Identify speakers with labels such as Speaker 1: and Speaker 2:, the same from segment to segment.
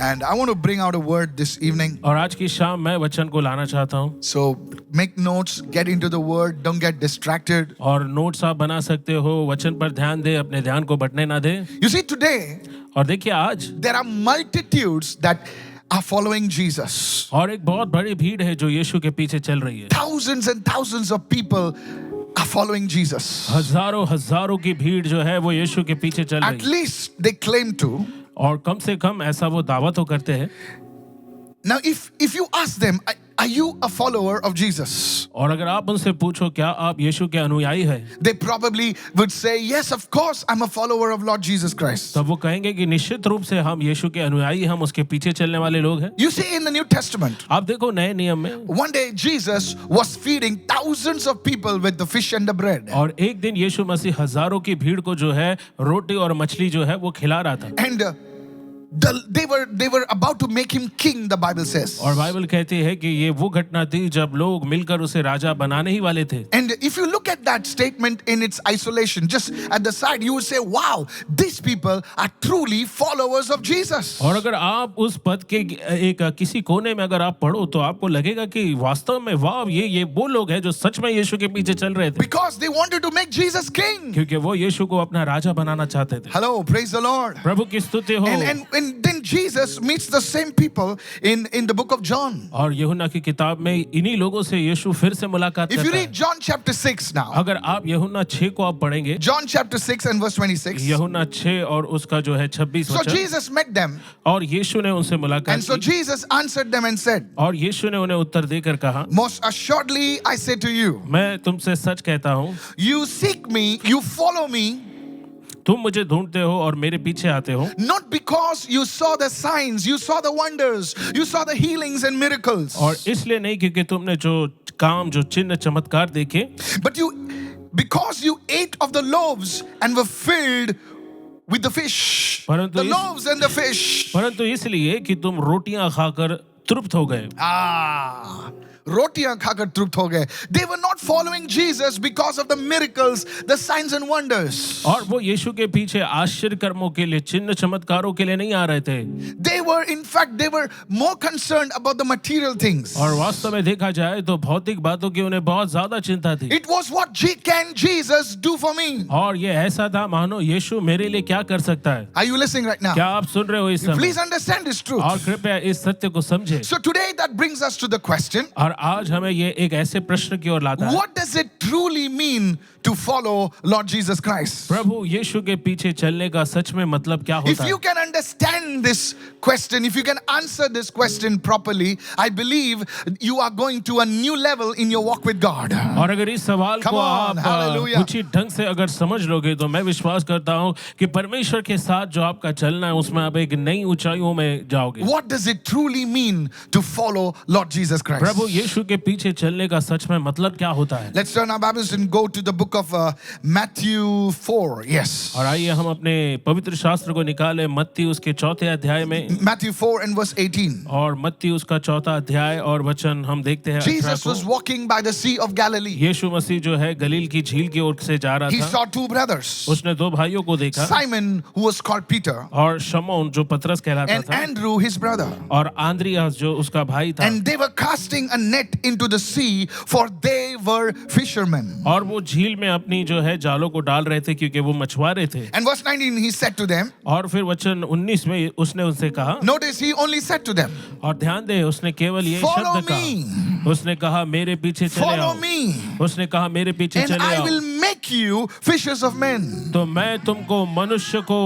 Speaker 1: And I want to bring out a word this evening.
Speaker 2: और आज की शाम मैं वचन को लाना चाहता हूँ.
Speaker 1: So make notes, get into the word, don't get distracted.
Speaker 2: और नोट्स आप बना सकते हो. वचन पर ध्यान दे, अपने ध्यान को बटने ना दे.
Speaker 1: You see, today
Speaker 2: और देखिए आज
Speaker 1: there are multitudes that are following Jesus.
Speaker 2: और एक बहुत बड़ी भीड़ है जो यीशु के पीछे चल रही है.
Speaker 1: Thousands and thousands of people are following Jesus.
Speaker 2: हजारों हजारों की भीड़ जो है वो यीशु के पीछे चल
Speaker 1: At
Speaker 2: रही है.
Speaker 1: least they claim to.
Speaker 2: और कम से कम ऐसा वो दावा तो करते हैं.
Speaker 1: Now, if you ask them, are you a follower of Jesus?
Speaker 2: और अगर आप उनसे पूछो क्या आप यीशु के अनुयायी हैं,
Speaker 1: They probably would say, yes, of course, I'm a follower of Lord Jesus Christ.
Speaker 2: तब वो कहेंगे कि निश्चित रूप से हम यीशु के अनुयायी, हम उसके पीछे चलने वाले लोग हैं.
Speaker 1: You see, in the New Testament,
Speaker 2: आप देखो नए नियम में
Speaker 1: one day Jesus was feeding thousands of people with the fish and the bread.
Speaker 2: और एक दिन यीशु मसीह हजारों की भीड़ को जो है रोटी और मछली जो है वो खिला रहा था.
Speaker 1: And they were about to make him king, the Bible says.
Speaker 2: और बाइबल कहती है कि ये वो घटना थी जब लोग मिलकर उसे राजा बनाने ही वाले थे.
Speaker 1: And if you look at that statement in its isolation, just at the side, you would say, wow, these people are truly followers of Jesus.
Speaker 2: और अगर आप उस पद के एक किसी कोने में अगर आप पढ़ो तो आपको लगेगा कि वास्तव में वाह ये वो लोग हैं जो सच में यीशु के पीछे चल रहे थे.
Speaker 1: Because they wanted to make Jesus king.
Speaker 2: क्योंकि वो यीशु को अपना राजा बनाना चाहते थे.
Speaker 1: Hello, praise the Lord.
Speaker 2: प्रभु की स्तुति हो.
Speaker 1: And then Jesus meets the same people in the book of John.
Speaker 2: और यूहन्ना की किताब में इन्हीं लोगों से यीशु फिर से मुलाकात
Speaker 1: If
Speaker 2: करता
Speaker 1: you
Speaker 2: है.
Speaker 1: read John chapter 6 now,
Speaker 2: अगर आप यूहन्ना 6 को आप पढ़ेंगे,
Speaker 1: John chapter 6 and verse 26.
Speaker 2: यूहन्ना 6 और उसका जो है 26
Speaker 1: So
Speaker 2: वचन.
Speaker 1: Jesus met them,
Speaker 2: और यीशु ने उनसे मुलाकात
Speaker 1: and so
Speaker 2: की.
Speaker 1: Jesus answered them and said,
Speaker 2: और यीशु ने उन्हें उत्तर देकर कहा,
Speaker 1: most assuredly I say to you,
Speaker 2: मैं तुमसे सच कहता हूँ,
Speaker 1: you seek me, you follow me,
Speaker 2: तुम मुझे ढूंढते हो और मेरे पीछे आते हो.
Speaker 1: not because you saw the signs, you saw the wonders, you saw the healings and miracles,
Speaker 2: और इसलिए नहीं क्योंकि तुमने जो काम जो चिन्ह चमत्कार देखे,
Speaker 1: but because you ate of the loaves and were filled with the fish.
Speaker 2: परंतु
Speaker 1: The loaves and the fish.
Speaker 2: परंतु इसलिए कि तुम रोटियां खाकर तृप्त हो गए.
Speaker 1: रोटियां खाकर तृप्त हो गए. They were not following Jesus because of the miracles, the signs and wonders.
Speaker 2: और वो यीशु के पीछे आश्चर्य कर्मों के लिए, चिन्ह चमत्कारों के लिए नहीं आ रहे थे.
Speaker 1: They were more concerned about the material things.
Speaker 2: और वास्तव में देखा जाए तो भौतिक बातों की उन्हें बहुत ज्यादा चिंता थी.
Speaker 1: It was what can Jesus do for me?
Speaker 2: और ये ऐसा था मानो यीशु मेरे लिए क्या कर सकता है.
Speaker 1: Are you listening right now?
Speaker 2: क्या आप सुन रहे हो इस समय?
Speaker 1: Please understand this truth.
Speaker 2: और कृपया इस सत्य को समझे.
Speaker 1: So today that brings us to the question.
Speaker 2: और आज हमें ये एक ऐसे प्रश्न की ओर लाता है.
Speaker 1: What does it truly mean to follow Lord Jesus Christ?
Speaker 2: प्रभु यीशु के पीछे चलने का सच में मतलब क्या
Speaker 1: If
Speaker 2: होता
Speaker 1: you
Speaker 2: है?
Speaker 1: can understand this question, if you can answer this question properly, I believe you are going to a new level in your walk with God.
Speaker 2: और अगर इस सवाल
Speaker 1: Come
Speaker 2: को
Speaker 1: on,
Speaker 2: आप
Speaker 1: hallelujah.
Speaker 2: उचित ढंग से अगर समझ लोगे तो मैं विश्वास करता हूँ कि परमेश्वर के साथ जो आपका चलना है उसमें आप एक नई ऊंचाइयों में जाओगे.
Speaker 1: What does it truly mean to follow Lord Jesus Christ?
Speaker 2: प्रभु यीशु के पीछे चलने का सच में मतलब क्या होता है?
Speaker 1: Let's turn our Bibles and go to the book of Matthew 4. Yes.
Speaker 2: और आइए हम अपने पवित्र शास्त्र को निकालें मत्ती उसके 4थे अध्याय में.
Speaker 1: Matthew 4 and verse 18.
Speaker 2: और मत्ती उसका 4था अध्याय और वचन हम देखते हैं 18
Speaker 1: Jesus
Speaker 2: को.
Speaker 1: was walking by the Sea of Galilee.
Speaker 2: यीशु मसीह जो है गलील की झील की ओर से जा रहा
Speaker 1: He
Speaker 2: था.
Speaker 1: saw two brothers,
Speaker 2: उसने दो भाइयों को देखा.
Speaker 1: Simon, who was called Peter,
Speaker 2: और शमौन जो पतरस कहलाता
Speaker 1: and
Speaker 2: था,
Speaker 1: Andrew, his brother.
Speaker 2: और आंद्रियास जो उसका भाई था.
Speaker 1: And they were casting a net into the sea, for they were fishermen.
Speaker 2: और वो झील में अपनी जो है जालों को डाल रहे थे क्योंकि वो मछुआरे थे.
Speaker 1: And verse 19, he said to them,
Speaker 2: और फिर वचन 19 में उसने उनसे कहा,
Speaker 1: notice he only said to them,
Speaker 2: और ध्यान दे उसने केवल ये
Speaker 1: follow
Speaker 2: शब्द
Speaker 1: me,
Speaker 2: कहा. उसने कहा मेरे पीछे चले
Speaker 1: follow
Speaker 2: आओ.
Speaker 1: me,
Speaker 2: उसने कहा मेरे पीछे
Speaker 1: and
Speaker 2: चले
Speaker 1: I
Speaker 2: आओ
Speaker 1: will make you fishers of men.
Speaker 2: तो मैं तुमको मनुष्य को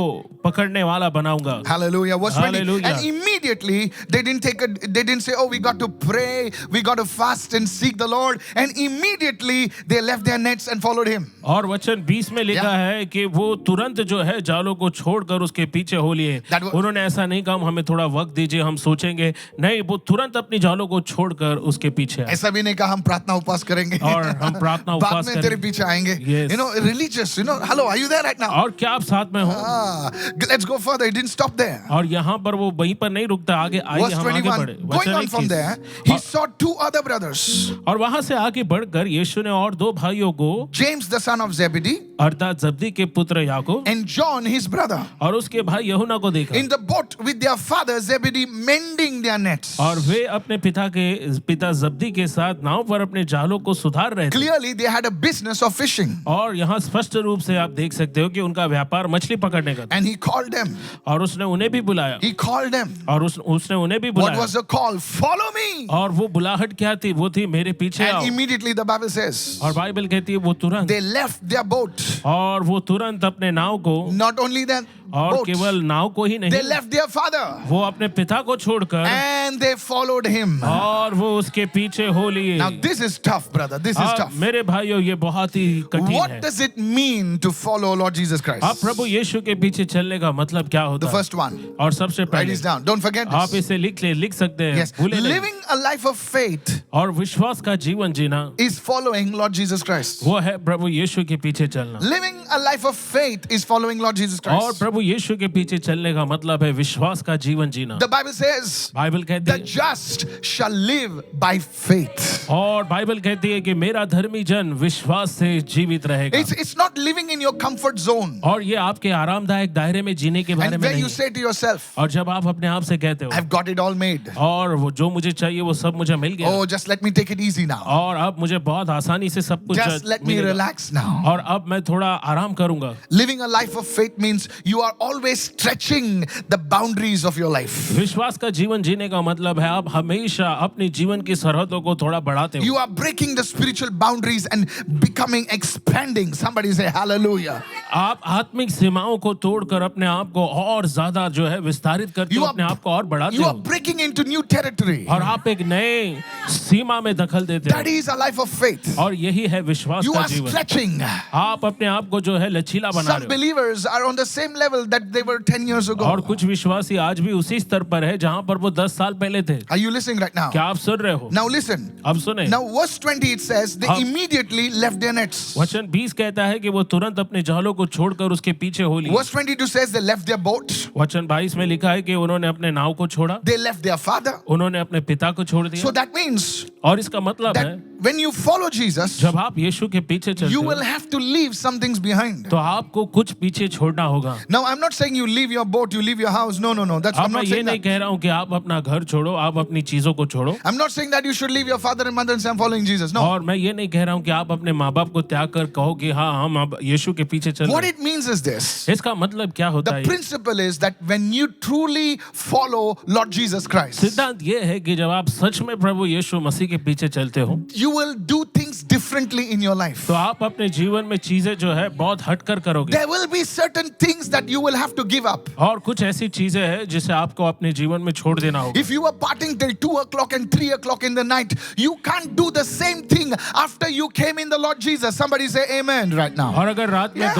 Speaker 2: पकड़ने वाला बनाऊंगा.
Speaker 1: Hallelujah. Verse 20.
Speaker 2: Hallelujah.
Speaker 1: And immediately they didn't say, oh, we got to pray, we got to fast and seek the Lord. And immediately they left their nets and followed him.
Speaker 2: और वचन 20 में लिखा है कि वो तुरंत जो है जालों को छोड़कर उसके पीछे हो लिए. उन्होंने ऐसा नहीं कहा हमें थोड़ा वक्त दीजिए हम सोचेंगे. नहीं, वो तुरंत अपनी जालों को छोड़कर उसके पीछे आए.
Speaker 1: ऐसा भी नहीं कहा हम प्रार्थना उपवास करेंगे
Speaker 2: और हम प्रार्थना
Speaker 1: बाद
Speaker 2: उपवास
Speaker 1: में तेरे पीछे आएंगे.
Speaker 2: Yes.
Speaker 1: You know, religious, you know, hello, are you there right now?
Speaker 2: और क्या आप साथ में हो?
Speaker 1: Let's go further. It didn't stop there.
Speaker 2: और यहाँ पर वो वहीं पर नहीं रुकता. आगे आइए
Speaker 1: Verse
Speaker 2: हम आगे
Speaker 1: 21.
Speaker 2: बढ़े.
Speaker 1: Going on from there, he
Speaker 2: और,
Speaker 1: saw two other brothers,
Speaker 2: और वहां से आगे बढ़कर यीशु ने और दो भाइयों को,
Speaker 1: James the son of Zebedee
Speaker 2: अर्थात जब्दी के पुत्र याकूब
Speaker 1: and John his brother
Speaker 2: और उसके भाई यूहन्ना को देखा
Speaker 1: in the boat with their father Zebedee mending their nets.
Speaker 2: और वे अपने पिता जब्दी के साथ नाव पर अपने जालों को सुधार रहे थे।
Speaker 1: Clearly they had a business of fishing.
Speaker 2: और यहाँ स्पष्ट रूप से आप देख सकते हो कि उनका व्यापार मछली पकड़ने का था।
Speaker 1: And he called them.
Speaker 2: और उसने उन्हें भी बुलाया
Speaker 1: He called them.
Speaker 2: और उसने उन्हें भी
Speaker 1: What
Speaker 2: बुलाया
Speaker 1: was the call? Follow me.
Speaker 2: और वो बुलाहट क्या थी? वो थी मेरे पीछे
Speaker 1: And
Speaker 2: आओ।
Speaker 1: immediately the Bible says
Speaker 2: और बाइबल कहती है वो तुरंत
Speaker 1: they left their boat.
Speaker 2: और वो तुरंत अपने नाव को
Speaker 1: Not only that
Speaker 2: और
Speaker 1: boat,
Speaker 2: केवल नाव को ही
Speaker 1: they
Speaker 2: नहीं
Speaker 1: left their father
Speaker 2: वो अपने पिता को छोड़कर
Speaker 1: and they followed him.
Speaker 2: और वो उसके पीछे हो लिए।
Speaker 1: Now this is tough, brother. This is
Speaker 2: अब
Speaker 1: tough.
Speaker 2: मेरे भाइयों ये बहुत ही कठिन
Speaker 1: What
Speaker 2: है।
Speaker 1: does it mean to follow Lord Jesus
Speaker 2: अब
Speaker 1: Christ?
Speaker 2: प्रभु यीशु के पीछे चलने का मतलब क्या होता
Speaker 1: The
Speaker 2: है?
Speaker 1: first one.
Speaker 2: और सबसे
Speaker 1: Write
Speaker 2: पहले
Speaker 1: this down. Don't forget
Speaker 2: आप
Speaker 1: this.
Speaker 2: इसे लिख सकते हैं।
Speaker 1: Yes.
Speaker 2: भूले नहीं।
Speaker 1: Living a life of faith
Speaker 2: और विश्वास का जीवन जीना
Speaker 1: is following Lord Jesus Christ.
Speaker 2: वो है प्रभु यीशु के पीछे चलना।
Speaker 1: Living a life of faith is following Lord Jesus
Speaker 2: और
Speaker 1: Christ.
Speaker 2: प्रभु यीशु के पीछे चलने का मतलब है विश्वास का जीवन जीना।
Speaker 1: The Bible says,
Speaker 2: बाइबल कहती
Speaker 1: the
Speaker 2: है
Speaker 1: just shall live by faith.
Speaker 2: और बाइबल कहती है कि मेरा धर्मी जन विश्वास से जीवित रहेगा।
Speaker 1: It's not living in your comfort zone.
Speaker 2: और ये आपके आरामदायक दायरे में जीने के बारे
Speaker 1: And
Speaker 2: में
Speaker 1: when
Speaker 2: नहीं
Speaker 1: you
Speaker 2: है।
Speaker 1: say to yourself,
Speaker 2: और जब आप अपने आप से कहते हो
Speaker 1: I've got it all made.
Speaker 2: और वो जो मुझे चाहिए वो सब मुझे मिल गया
Speaker 1: Oh, just let me take it easy now.
Speaker 2: और अब मुझे बहुत आसानी से सब कुछ
Speaker 1: Just let me
Speaker 2: मिलेगा।
Speaker 1: relax now.
Speaker 2: और अब मैं थोड़ा आराम करूंगा।
Speaker 1: Living a life of faith means you are always stretching the boundaries of your life.
Speaker 2: विश्वास का जीवन जीने का मतलब है आप हमेशा अपने जीवन की सरहदों को थोड़ा बढ़ाते हो।
Speaker 1: You are breaking the spiritual boundaries and becoming expanding. Somebody say hallelujah.
Speaker 2: आप आत्मिक सीमाओं को तोड़कर अपने आप को और ज्यादा जो है विस्तारित करते हो, अपने आप को और बढ़ाते
Speaker 1: You are
Speaker 2: हो
Speaker 1: breaking into new territory.
Speaker 2: और आप एक नए सीमा में दखल देते
Speaker 1: That
Speaker 2: हो
Speaker 1: is a life of faith.
Speaker 2: और यही है विश्वास
Speaker 1: You
Speaker 2: का
Speaker 1: are
Speaker 2: जीवन।
Speaker 1: stretching.
Speaker 2: आप अपने आप को जो है लचीला बना
Speaker 1: Some
Speaker 2: रहे
Speaker 1: believers are on the same level that they were 10 years
Speaker 2: हो और
Speaker 1: ago.
Speaker 2: कुछ विश्वासी आज भी उसी स्तर पर है जहां पर वो 10 साल पहले थे।
Speaker 1: Are you listening right now?
Speaker 2: क्या आप सुन रहे हो?
Speaker 1: Now listen.
Speaker 2: अब सुने।
Speaker 1: Now verse 20 it says they
Speaker 2: अब-
Speaker 1: immediately left their nets.
Speaker 2: वचन 20 कहता है कि वो तुरंत अपने जालों को छोड़कर उसके पीछे हो लिए।
Speaker 1: Verse 22 says they left their boat.
Speaker 2: वचन 22 में लिखा है कि उन्होंने अपने नाव को छोड़ा,
Speaker 1: They left their father.
Speaker 2: उन्होंने अपने पिता को छोड़ दिया।
Speaker 1: So that means
Speaker 2: और इसका मतलब
Speaker 1: that
Speaker 2: है
Speaker 1: when you follow Jesus,
Speaker 2: जब आप यीशु के पीछे चलते
Speaker 1: you
Speaker 2: हो
Speaker 1: will have to leave some things behind.
Speaker 2: तो आपको कुछ पीछे छोड़ना होगा।
Speaker 1: Now I'm not saying you leave your boat, you leave your house. No. That's
Speaker 2: अब
Speaker 1: I'm
Speaker 2: मैं
Speaker 1: not
Speaker 2: ये
Speaker 1: saying
Speaker 2: नहीं
Speaker 1: that.
Speaker 2: कह रहा हूँ कि आप अपना घर छोड़ो, आप अपनी चीजों को छोड़ो।
Speaker 1: I'm not saying that you should leave your father and mother and say I'm following Jesus. No.
Speaker 2: और मैं ये नहीं कह रहा हूँ कि आप अपने माँ बाप को त्याग कर कहो कि हाँ हम अब यीशु के पीछे चल
Speaker 1: What
Speaker 2: रहे
Speaker 1: it means is this.
Speaker 2: हैं। इसका मतलब क्या होता
Speaker 1: The
Speaker 2: है?
Speaker 1: principle is that when you truly follow Lord Jesus Christ,
Speaker 2: सिद्धांत ये है कि जब आप सच में प्रभु यीशु मसीह के पीछे चलते हो
Speaker 1: you will do things differently in your life.
Speaker 2: तो आप अपने जीवन में चीजें जो है बहुत हटकर करोगे
Speaker 1: There will be certain things that you will have to give up.
Speaker 2: और कुछ ऐसी चीजें हैं जिसे आपको अपने जीवन में छोड़ देना होगा।
Speaker 1: If you were partying till 2 o'clock and 3 o'clock in the night, you can't do the same thing after you came in the Lord Jesus. Somebody say amen right now.
Speaker 2: और अगर रात में
Speaker 1: Yeah.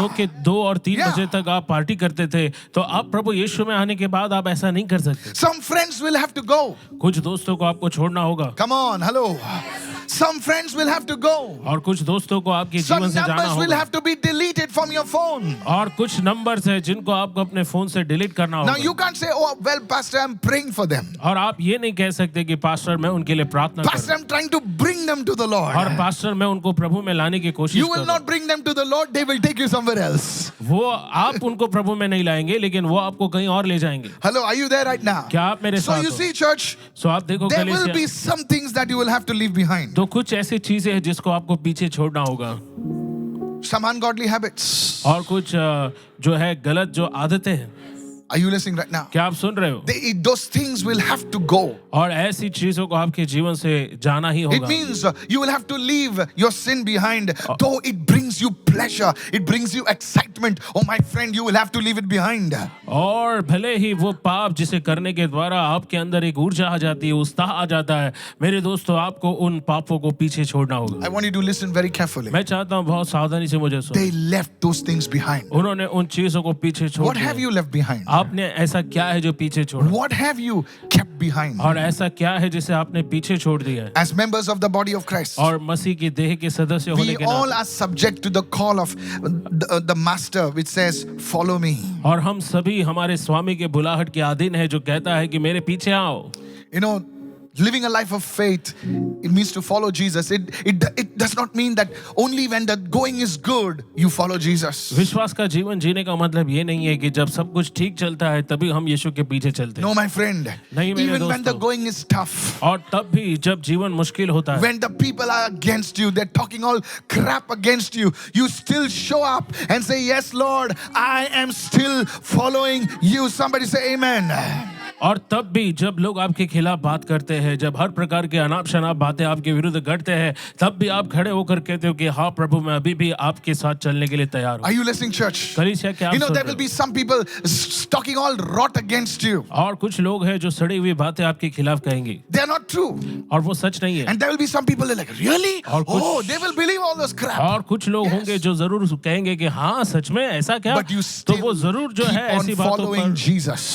Speaker 2: 2 और 3
Speaker 1: Yeah.
Speaker 2: बजे तक आप party करते थे तो आप प्रभु यीशु में आने के बाद आप ऐसा नहीं कर सकते।
Speaker 1: Some friends will have to go.
Speaker 2: कुछ दोस्तों को आपको छोड़ना होगा
Speaker 1: Come on, hello. Some friends will have to go.
Speaker 2: और कुछ दोस्तों को आपके
Speaker 1: Some
Speaker 2: जीवन से जाना
Speaker 1: numbers will
Speaker 2: होगा
Speaker 1: have to be deleted from your phone.
Speaker 2: और कुछ नंबर्स हैं जिनको आपको अपने फोन से डिलीट करना
Speaker 1: Now
Speaker 2: होगा।
Speaker 1: you can't say, oh, well, Pastor, I'm praying for them.
Speaker 2: और आप ये नहीं कह सकते कि पास्टर मैं उनके लिए प्रार्थना
Speaker 1: Pastor,
Speaker 2: करूं
Speaker 1: I'm trying to bring them to the Lord.
Speaker 2: और पास्टर मैं उनको प्रभु में लाने की कोशिश
Speaker 1: You will
Speaker 2: करूं।
Speaker 1: not bring them to the Lord, they will take you somewhere else.
Speaker 2: वो आप उनको प्रभु में नहीं लाएंगे लेकिन वो आपको कहीं और ले जाएंगे।
Speaker 1: Hello, are you there right now?
Speaker 2: क्या आप मेरे
Speaker 1: So
Speaker 2: साथ
Speaker 1: you
Speaker 2: हो?
Speaker 1: see, church,
Speaker 2: सो आप देखो
Speaker 1: there will
Speaker 2: कलीसिया,
Speaker 1: be some things that you will have to leave behind.
Speaker 2: तो कुछ ऐसी चीजें हैं जिसको आपको पीछे छोड़ना होगा
Speaker 1: Some ungodly habits.
Speaker 2: और कुछ जो है गलत जो आदतें हैं।
Speaker 1: Are you listening right now?
Speaker 2: क्या आप सुन रहे हो?
Speaker 1: Those things will have to go.
Speaker 2: और ऐसी चीजों को आपके जीवन से जाना ही
Speaker 1: It
Speaker 2: होगा।
Speaker 1: means you will have to leave your sin behind. Though it brings you pleasure, it brings you excitement. Oh, my friend, you will have to leave it behind.
Speaker 2: और भले ही वो पाप जिसे करने के द्वारा आपके अंदर एक ऊर्जा आ जाती है, उत्साह आ जाता है, मेरे दोस्तों आपको उन पापों को पीछे छोड़ना होगा।
Speaker 1: I want you to listen very carefully.
Speaker 2: मैं चाहता हूँ बहुत सावधानी से मुझे सुनो।
Speaker 1: They left those things behind.
Speaker 2: उन्होंने उन चीजों को पीछे छोड़
Speaker 1: What have
Speaker 2: दिया।
Speaker 1: you left behind?
Speaker 2: आपने ऐसा क्या है जो पीछे छोड़ा?
Speaker 1: What have you kept behind?
Speaker 2: और ऐसा क्या है जिसे आपने पीछे छोड़ दिया है?
Speaker 1: As members of the body of Christ,
Speaker 2: और मसीह की देह के सदस्य होने
Speaker 1: we
Speaker 2: के
Speaker 1: all
Speaker 2: नाते
Speaker 1: are subject to the call of the master, which says, follow me.
Speaker 2: और हम सभी हमारे स्वामी के बुलाहट के अधीन है जो कहता है कि मेरे पीछे आओ।
Speaker 1: You know, Living a life of faith, it means to follow Jesus. It does not mean that only when the going is good, you follow Jesus.
Speaker 2: विश्वास का जीवन जीने का मतलब ये नहीं है कि जब सब कुछ ठीक चलता है तभी हम यीशु के पीछे चलते हैं।
Speaker 1: No, my friend.
Speaker 2: नहीं मेरे
Speaker 1: Even when the
Speaker 2: दोस्तों।
Speaker 1: going is tough,
Speaker 2: और तब भी जब जीवन मुश्किल होता है,
Speaker 1: when the people are against you, they're talking all crap against you, you still show up and say, yes, Lord, I am still following you. Somebody say amen.
Speaker 2: और तब भी जब लोग आपके खिलाफ बात करते हैं, जब हर प्रकार के अनाप शनाप बातें आपके विरुद्ध घटते हैं, तब भी आप खड़े होकर कहते हो कि हाँ प्रभु, मैं अभी भी आपके साथ चलने के लिए तैयार हूँ।
Speaker 1: Are you listening, church?
Speaker 2: कलीसिया, क्या आप
Speaker 1: You know,
Speaker 2: सुन
Speaker 1: there
Speaker 2: रहे
Speaker 1: will be
Speaker 2: हो?
Speaker 1: some people talking all rot against you.
Speaker 2: और कुछ लोग हैं जो सड़ी हुई बातें आपके खिलाफ कहेंगे
Speaker 1: They are not true.
Speaker 2: और वो सच नहीं है।
Speaker 1: And there will be some people that are like, really?
Speaker 2: और कुछ-
Speaker 1: Oh, they will believe all this crap.
Speaker 2: और कुछ लोग होंगे जो जरूर कहेंगे कि हाँ सच में ऐसा क्या,
Speaker 1: But you
Speaker 2: तो
Speaker 1: still
Speaker 2: वो जरूर जो है
Speaker 1: keep
Speaker 2: ऐसी
Speaker 1: on
Speaker 2: बातों
Speaker 1: following
Speaker 2: पर
Speaker 1: Jesus.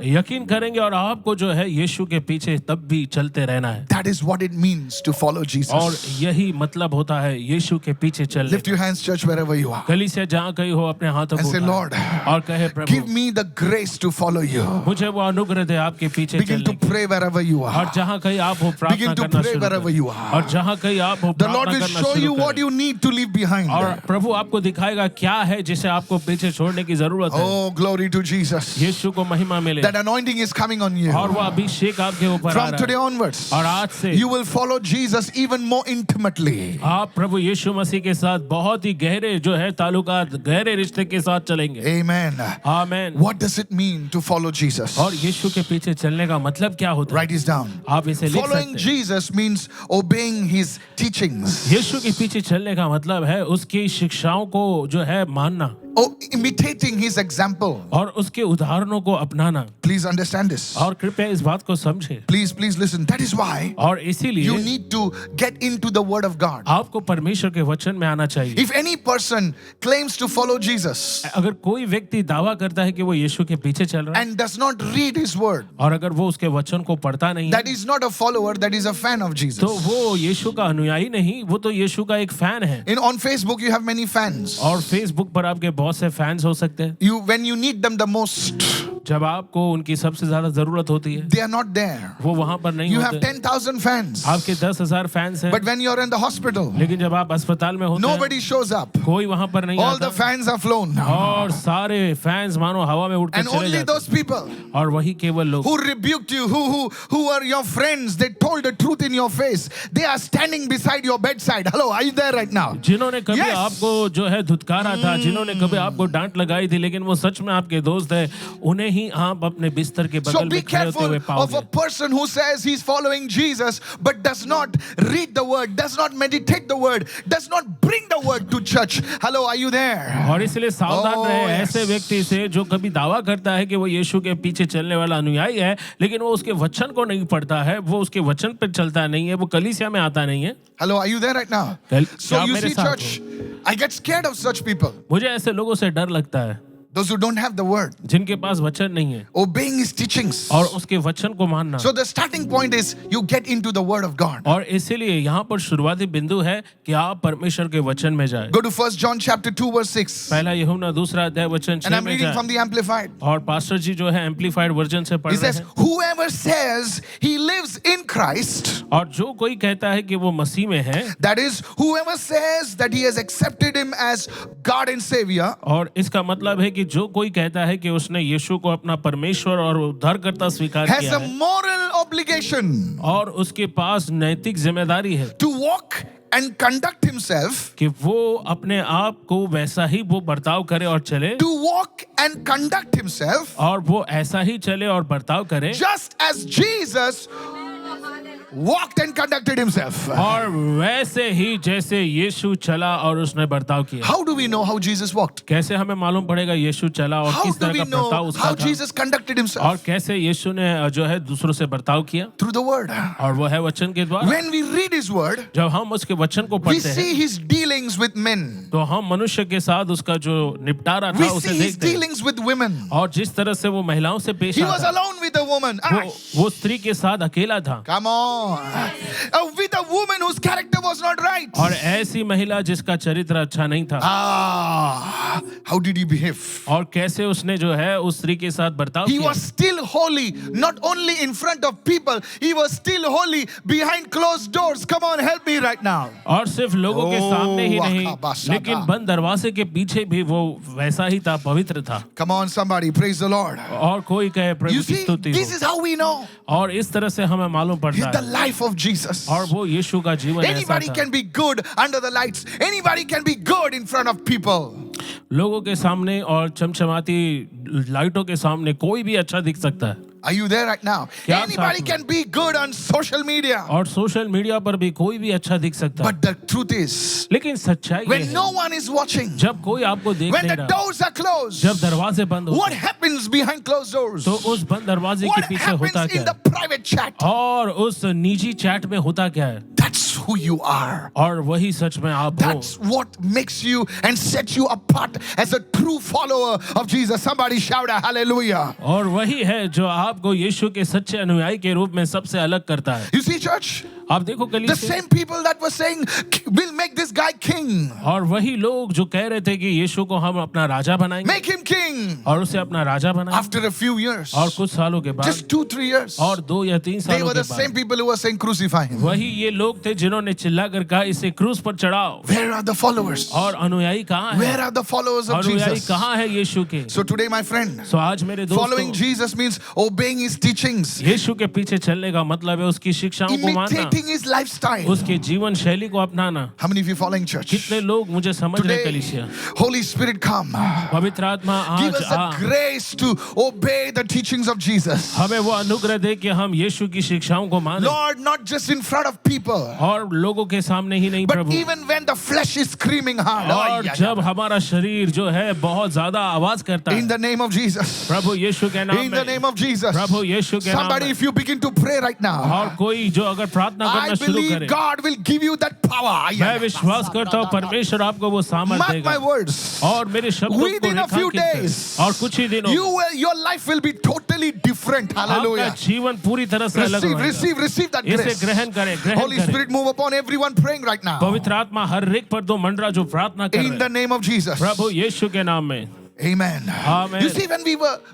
Speaker 2: यकीन करेंगे और आपको जो है यीशु के पीछे तब भी चलते रहना है।
Speaker 1: That is what it means to follow
Speaker 2: और
Speaker 1: Jesus.
Speaker 2: यही मतलब होता है यीशु के पीछे चलने
Speaker 1: Lift your hands, church, wherever you are.
Speaker 2: कलीसिया जहाँ कहीं हो अपने हाथों
Speaker 1: And
Speaker 2: को
Speaker 1: say,
Speaker 2: उठाएं
Speaker 1: Lord,
Speaker 2: और कहे
Speaker 1: give
Speaker 2: Prabhu
Speaker 1: me the grace to follow you.
Speaker 2: मुझे वो अनुग्रह दे आपके पीछे
Speaker 1: Begin
Speaker 2: चलने
Speaker 1: to
Speaker 2: की।
Speaker 1: pray wherever you
Speaker 2: और
Speaker 1: are.
Speaker 2: जहाँ कहीं आप हो प्रार्थना
Speaker 1: Begin to
Speaker 2: करना
Speaker 1: pray
Speaker 2: शुरू
Speaker 1: wherever
Speaker 2: करें।
Speaker 1: you are.
Speaker 2: और जहाँ कहीं आप हो
Speaker 1: The Lord
Speaker 2: प्रार्थना
Speaker 1: will
Speaker 2: करना
Speaker 1: show you
Speaker 2: शुरू
Speaker 1: what
Speaker 2: करें।
Speaker 1: you need to leave behind.
Speaker 2: और प्रभु आपको दिखाएगा क्या है जिसे आपको पीछे छोड़ने की जरूरत है।
Speaker 1: Oh, glory to Jesus.
Speaker 2: यीशु को महिमा मिले
Speaker 1: That anointing is coming on you.
Speaker 2: और वो अभिषेक आपके ऊपर आ
Speaker 1: From
Speaker 2: रहा
Speaker 1: today
Speaker 2: है।
Speaker 1: onwards,
Speaker 2: और आज से
Speaker 1: you will follow Jesus even more intimately.
Speaker 2: आप प्रभु यीशु मसीह के साथ बहुत ही गहरे जो है ताल्लुकात, गहरे रिश्ते के साथ चलेंगे।
Speaker 1: Amen.
Speaker 2: आमीन।
Speaker 1: What does it mean to follow Jesus?
Speaker 2: और यीशु के पीछे चलने का मतलब क्या होता है?
Speaker 1: Write this down.
Speaker 2: आप इसे लिख
Speaker 1: Following
Speaker 2: सकते हैं।
Speaker 1: Jesus means obeying his teachings.
Speaker 2: यीशु के पीछे चलने का मतलब है उसकी शिक्षाओं को जो है मानना
Speaker 1: Oh, imitating his example.
Speaker 2: और उसके उदाहरणों को अपनाना।
Speaker 1: Please understand this.
Speaker 2: और कृपया इस बात को समझे।
Speaker 1: Please listen. That is why
Speaker 2: और इसीलिए
Speaker 1: you need to get into the word of God.
Speaker 2: आपको परमेश्वर के वचन में आना चाहिए।
Speaker 1: If any person claims to follow Jesus
Speaker 2: अगर कोई व्यक्ति दावा करता है कि वो यीशु के पीछे चल रहा है
Speaker 1: and does not read his word,
Speaker 2: और अगर वो उसके वचन को पढ़ता नहीं है,
Speaker 1: that is not a follower, that is a fan of
Speaker 2: तो
Speaker 1: Jesus.
Speaker 2: वो यीशु का अनुयायी नहीं, वो तो यीशु का एक फैन है।
Speaker 1: On Facebook you have many fans.
Speaker 2: और फेसबुक पर आपके बहुत से फैंस हो सकते हैं।
Speaker 1: When you need them the most,
Speaker 2: जब आपको उनकी सबसे ज्यादा जरूरत होती है
Speaker 1: they are not there.
Speaker 2: वो वहां पर नहीं
Speaker 1: You have
Speaker 2: होते।
Speaker 1: 10,000 fans.
Speaker 2: आपके 10,000 फैंस हैं,
Speaker 1: But when you're in the hospital,
Speaker 2: लेकिन जब आप अस्पताल में होते हैं
Speaker 1: nobody shows up.
Speaker 2: कोई वहां पर नहीं
Speaker 1: All
Speaker 2: आता
Speaker 1: the fans are flown.
Speaker 2: और सारे फैंस मानो हवा में उड़कर
Speaker 1: And
Speaker 2: चले
Speaker 1: only
Speaker 2: जाते
Speaker 1: those people
Speaker 2: हैं। और वही केवल लोग
Speaker 1: who rebuked you, who were your friends, they told the truth in your face. They are standing beside your bedside. Hello, are you there right now?
Speaker 2: जिन्होंने कभी
Speaker 1: Yes.
Speaker 2: आपको जो है धुतकारा था, जिन्होंने कभी आपको डांट लगाई थी, लेकिन वो सच में आपके दोस्त है, उन्हें ही आप अपने बिस्तर के
Speaker 1: So
Speaker 2: बगल
Speaker 1: be
Speaker 2: में खड़े होते
Speaker 1: careful
Speaker 2: हुए
Speaker 1: of a
Speaker 2: पाओगे।
Speaker 1: person who says he's following Jesus but does not read the word, does not meditate the word, does not bring the word to church. Hello, are you there?
Speaker 2: और इसलिए सावधान
Speaker 1: Oh,
Speaker 2: रहे
Speaker 1: yes.
Speaker 2: ऐसे व्यक्ति से जो कभी दावा करता है कि वो यीशु के पीछे चलने वाला अनुयायी है, लेकिन वो उसके वचन को नहीं पढ़ता है, वो उसके वचन पर चलता नहीं है, वो कलीसिया में आता नहीं है।
Speaker 1: Hello, are you there right now? So
Speaker 2: क्या
Speaker 1: you
Speaker 2: मेरे
Speaker 1: see,
Speaker 2: साथ
Speaker 1: church, I get scared of such people.
Speaker 2: मुझे ऐसे लोगों से डर लगता है
Speaker 1: Those who don't have the word,
Speaker 2: जिनके पास वचन नहीं है
Speaker 1: obeying his teachings.
Speaker 2: और उसके वचन को मानना।
Speaker 1: So the starting point is you get into the word of God.
Speaker 2: और इसीलिए यहाँ पर शुरुआती बिंदु है कि आप परमेश्वर के वचन में जाए।
Speaker 1: Go to 1 John chapter 2 verse 6.
Speaker 2: पहला यूहन्ना 2 अध्याय वचन
Speaker 1: And
Speaker 2: 6
Speaker 1: I'm
Speaker 2: में
Speaker 1: reading from
Speaker 2: जाए।
Speaker 1: the Amplified.
Speaker 2: और पास्टर जी जो है एम्पलीफाइड वर्जन से पढ़
Speaker 1: He
Speaker 2: रहे
Speaker 1: says,
Speaker 2: हैं।
Speaker 1: whoever says he lives in Christ,
Speaker 2: और जो कोई कहता है कि वो मसीह में है,
Speaker 1: that is, whoever says that he has accepted him as God and Savior,
Speaker 2: और इसका मतलब है कि जो कोई कहता है कि उसने यीशु को अपना परमेश्वर और उद्धारकर्ता स्वीकार
Speaker 1: has
Speaker 2: किया
Speaker 1: a
Speaker 2: है
Speaker 1: moral obligation
Speaker 2: और उसके पास नैतिक जिम्मेदारी है
Speaker 1: to walk and conduct himself,
Speaker 2: कि वो अपने आप को वैसा ही वो बर्ताव करे और चले,
Speaker 1: to walk and conduct himself
Speaker 2: और वो ऐसा ही चले और बर्ताव करे
Speaker 1: just as Jesus walked and conducted himself.
Speaker 2: और वैसे ही जैसे यीशु चला और उसने बर्ताव किया।
Speaker 1: How do we know how Jesus walked?
Speaker 2: कैसे हमें मालूम पड़ेगा यीशु चला और
Speaker 1: How
Speaker 2: किस
Speaker 1: do
Speaker 2: तरह
Speaker 1: we
Speaker 2: का
Speaker 1: know
Speaker 2: बर्ताव उसका
Speaker 1: how
Speaker 2: था
Speaker 1: Jesus conducted himself?
Speaker 2: और कैसे यीशु ने जो है दूसरों से बर्ताव किया?
Speaker 1: Through the word.
Speaker 2: और वो है वचन के द्वारा।
Speaker 1: When we read his word,
Speaker 2: जब हम उसके वचन को
Speaker 1: we
Speaker 2: पढ़ते हैं
Speaker 1: see his dealings with men.
Speaker 2: तो हम मनुष्य के साथ उसका जो निपटारा
Speaker 1: We
Speaker 2: था उसे
Speaker 1: see his
Speaker 2: देखते हैं
Speaker 1: dealings with women.
Speaker 2: और जिस तरह से वो महिलाओं से पेश
Speaker 1: He was
Speaker 2: आता
Speaker 1: alone with a woman.
Speaker 2: वो स्त्री के साथ अकेला था
Speaker 1: Come on. With a woman whose character was not right. right.
Speaker 2: और ऐसी महिला जिसका चरित्र अच्छा नहीं था,
Speaker 1: How did he behave?
Speaker 2: और कैसे उसने जो है उस स्त्री के साथ बर्ताव
Speaker 1: He
Speaker 2: किया।
Speaker 1: was still holy, not only in front of people, he was still holy behind closed doors. Come on, help me right now.
Speaker 2: और सिर्फ लोगों के सामने ही नहीं,
Speaker 1: वाकाबासादा।
Speaker 2: लेकिन बंद दरवाजे के पीछे भी वो वैसा ही था, पवित्र था।
Speaker 1: Come on, somebody, praise the Lord.
Speaker 2: और कोई कहे
Speaker 1: You
Speaker 2: प्रभु की
Speaker 1: see,
Speaker 2: स्तुति
Speaker 1: this
Speaker 2: हो।
Speaker 1: is how we know
Speaker 2: और इस तरह से हमें मालूम पड़ता
Speaker 1: the
Speaker 2: है,
Speaker 1: life of Jesus.
Speaker 2: और वो यीशु का जीवन ऐसा
Speaker 1: Anybody
Speaker 2: था।
Speaker 1: can be good under the lights. Anybody can be good in front of people.
Speaker 2: लोगों के सामने और चमचमाती लाइटों के सामने कोई भी अच्छा दिख सकता है।
Speaker 1: Are you there right now?
Speaker 2: क्या आप
Speaker 1: Anybody
Speaker 2: साथ में?
Speaker 1: can be good on social media.
Speaker 2: और सोशल मीडिया पर भी कोई भी अच्छा दिख सकता है।
Speaker 1: But the truth is,
Speaker 2: लेकिन सच्चाई ये
Speaker 1: when
Speaker 2: है,
Speaker 1: no one is watching,
Speaker 2: जब कोई आपको देख
Speaker 1: when
Speaker 2: नहीं
Speaker 1: the
Speaker 2: रहा,
Speaker 1: doors are closed,
Speaker 2: जब दरवाजे बंद
Speaker 1: what
Speaker 2: होते हैं,
Speaker 1: happens behind closed doors?
Speaker 2: तो उस बंद दरवाजे
Speaker 1: What
Speaker 2: के पीछे
Speaker 1: happens
Speaker 2: होता
Speaker 1: in
Speaker 2: क्या
Speaker 1: the
Speaker 2: है,
Speaker 1: private chat?
Speaker 2: और उस निजी चैट में होता क्या है,
Speaker 1: That's who you are.
Speaker 2: और वही सच में आप हो।
Speaker 1: That's what makes you and sets you apart as a true follower of Jesus. Somebody shout a hallelujah.
Speaker 2: और वही है जो आपको यीशु के सच्चे अनुयायी के रूप में सबसे अलग करता है।
Speaker 1: You see, church?
Speaker 2: आप देखो
Speaker 1: The
Speaker 2: कलीसिया,
Speaker 1: same people that were saying, we'll make this guy king.
Speaker 2: और वही लोग जो कह रहे थे कि यीशु को हम अपना राजा बनाएंगे,
Speaker 1: Make him king.
Speaker 2: और उसे अपना राजा बनाएंगे,
Speaker 1: After a few years,
Speaker 2: और कुछ सालों के बाद,
Speaker 1: just 2-3 years,
Speaker 2: और 2 या 3
Speaker 1: they
Speaker 2: सालों
Speaker 1: were
Speaker 2: के
Speaker 1: the same
Speaker 2: बाद,
Speaker 1: people who were saying, crucify him.
Speaker 2: वही ये लोग थे जिन्होंने चिल्ला कर कहा इसे क्रूस पर चढ़ाओ।
Speaker 1: Where are the followers?
Speaker 2: और अनुयायी कहाँ
Speaker 1: Where
Speaker 2: है?
Speaker 1: are the followers of
Speaker 2: अनुयायी
Speaker 1: Jesus?
Speaker 2: कहाँ है यीशु के?
Speaker 1: So today, my friend,
Speaker 2: सो आज मेरे
Speaker 1: following
Speaker 2: दोस्तों,
Speaker 1: Jesus means obeying his teachings,
Speaker 2: यीशु के पीछे चलने का मतलब है उसकी शिक्षाओं को मानना,
Speaker 1: imitating his lifestyle.
Speaker 2: उसके जीवन शैली को अपनाना।
Speaker 1: How many of you following church?
Speaker 2: कितने लोग मुझे समझ रहे
Speaker 1: Today,
Speaker 2: कलीसिया?
Speaker 1: Holy Spirit, come.
Speaker 2: पवित्र आत्मा
Speaker 1: Give
Speaker 2: आज
Speaker 1: us the
Speaker 2: uh,
Speaker 1: grace to obey the teachings of Jesus.
Speaker 2: हमें वो अनुग्रह दे कि हम यीशु की शिक्षाओं को माने,
Speaker 1: Lord, not just in front of people,
Speaker 2: और लोगों के सामने ही नहीं
Speaker 1: but
Speaker 2: Prabhu,
Speaker 1: even when the flesh is screaming hard.
Speaker 2: और जब हमारा शरीर जो है बहुत ज्यादा आवाज करता
Speaker 1: In
Speaker 2: है,
Speaker 1: the name of Jesus.
Speaker 2: प्रभु यीशु के नाम
Speaker 1: In the
Speaker 2: में,
Speaker 1: name of Jesus.
Speaker 2: प्रभु यीशु के नाम
Speaker 1: Somebody,
Speaker 2: में,
Speaker 1: if you begin to pray right now,
Speaker 2: और कोई जो अगर प्रार्थना
Speaker 1: I
Speaker 2: करना शुरू
Speaker 1: believe
Speaker 2: करे,
Speaker 1: God will give you that power.
Speaker 2: मैं विश्वास करता हूँ परमेश्वर आपको वो सामर्थ
Speaker 1: Mark my
Speaker 2: देगा,
Speaker 1: words.
Speaker 2: और मेरे शब्दों को
Speaker 1: Within a few
Speaker 2: रेखांकित कर,
Speaker 1: days,
Speaker 2: और कुछ ही दिनों में
Speaker 1: your life will be totally different.
Speaker 2: आपका
Speaker 1: Hallelujah.
Speaker 2: जीवन पूरी तरह से अलग
Speaker 1: Receive,
Speaker 2: होगा।
Speaker 1: receive that
Speaker 2: इसे
Speaker 1: grace.
Speaker 2: ग्रहण करें, ग्रहण
Speaker 1: Holy
Speaker 2: करें।
Speaker 1: Spirit, move upon everyone praying right now.
Speaker 2: पवित्र आत्मा हर एक पर दो मंडरा जो प्रार्थना कर
Speaker 1: In
Speaker 2: रहे
Speaker 1: the
Speaker 2: हैं,
Speaker 1: name of Jesus.
Speaker 2: प्रभु यीशु के नाम में।
Speaker 1: Amen.
Speaker 2: Amen.
Speaker 1: You see,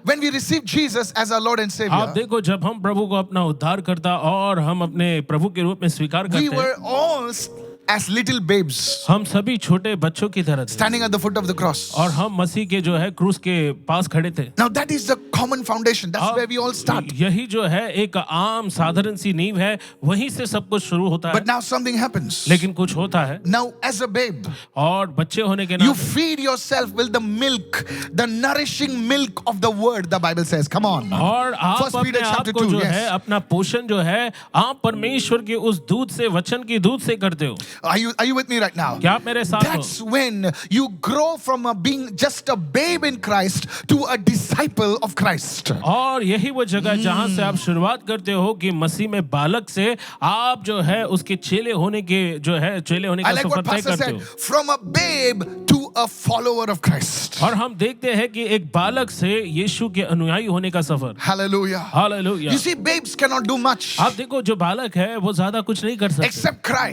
Speaker 1: when we received Jesus as our Lord and
Speaker 2: आप
Speaker 1: Savior,
Speaker 2: देखो जब हम प्रभु को अपना उद्धार करता और हम अपने प्रभु के रूप में स्वीकार
Speaker 1: we
Speaker 2: करते हैं,
Speaker 1: were all as little babes
Speaker 2: हम सभी छोटे बच्चों की तरह थे,
Speaker 1: standing at the foot of the cross.
Speaker 2: और हम मसीह के जो है क्रूस के पास खड़े थे।
Speaker 1: Now that is the common foundation. That's where we all start.
Speaker 2: यही जो है एक आम साधारण सी नींव है, वहीं से सब कुछ शुरू होता है।
Speaker 1: But now something happens.
Speaker 2: लेकिन कुछ होता है,
Speaker 1: Now, as a babe,
Speaker 2: और बच्चे होने के
Speaker 1: you
Speaker 2: नाते
Speaker 1: feed yourself with the milk, the nourishing milk of the word, the Bible says. Come on.
Speaker 2: और आप
Speaker 1: First Peter
Speaker 2: अपने आप
Speaker 1: chapter
Speaker 2: को
Speaker 1: 2,
Speaker 2: जो
Speaker 1: yes.
Speaker 2: है अपना पोषण जो है आप परमेश्वर के उस दूध से, वचन की दूध से करते हो।
Speaker 1: Are you with me right now?
Speaker 2: क्या आप मेरे साथ हो?
Speaker 1: That's when you grow from being just a babe in Christ to a disciple of Christ.
Speaker 2: और यही वो जगह जहां से आप शुरुआत करते हो कि मसीह में बालक से आप जो है उसके चेले होने के जो है चेले होने
Speaker 1: I
Speaker 2: का
Speaker 1: like
Speaker 2: सफर
Speaker 1: what
Speaker 2: तय
Speaker 1: Pastor
Speaker 2: करते
Speaker 1: said.
Speaker 2: हो।
Speaker 1: From a babe to a follower of Christ.
Speaker 2: और हम देखते हैं कि एक बालक से यीशु के अनुयायी होने का सफर।
Speaker 1: Hallelujah.
Speaker 2: Hallelujah.
Speaker 1: You see, babes cannot do much
Speaker 2: आप देखो जो बालक है वो ज्यादा कुछ नहीं कर सकते,
Speaker 1: except cry,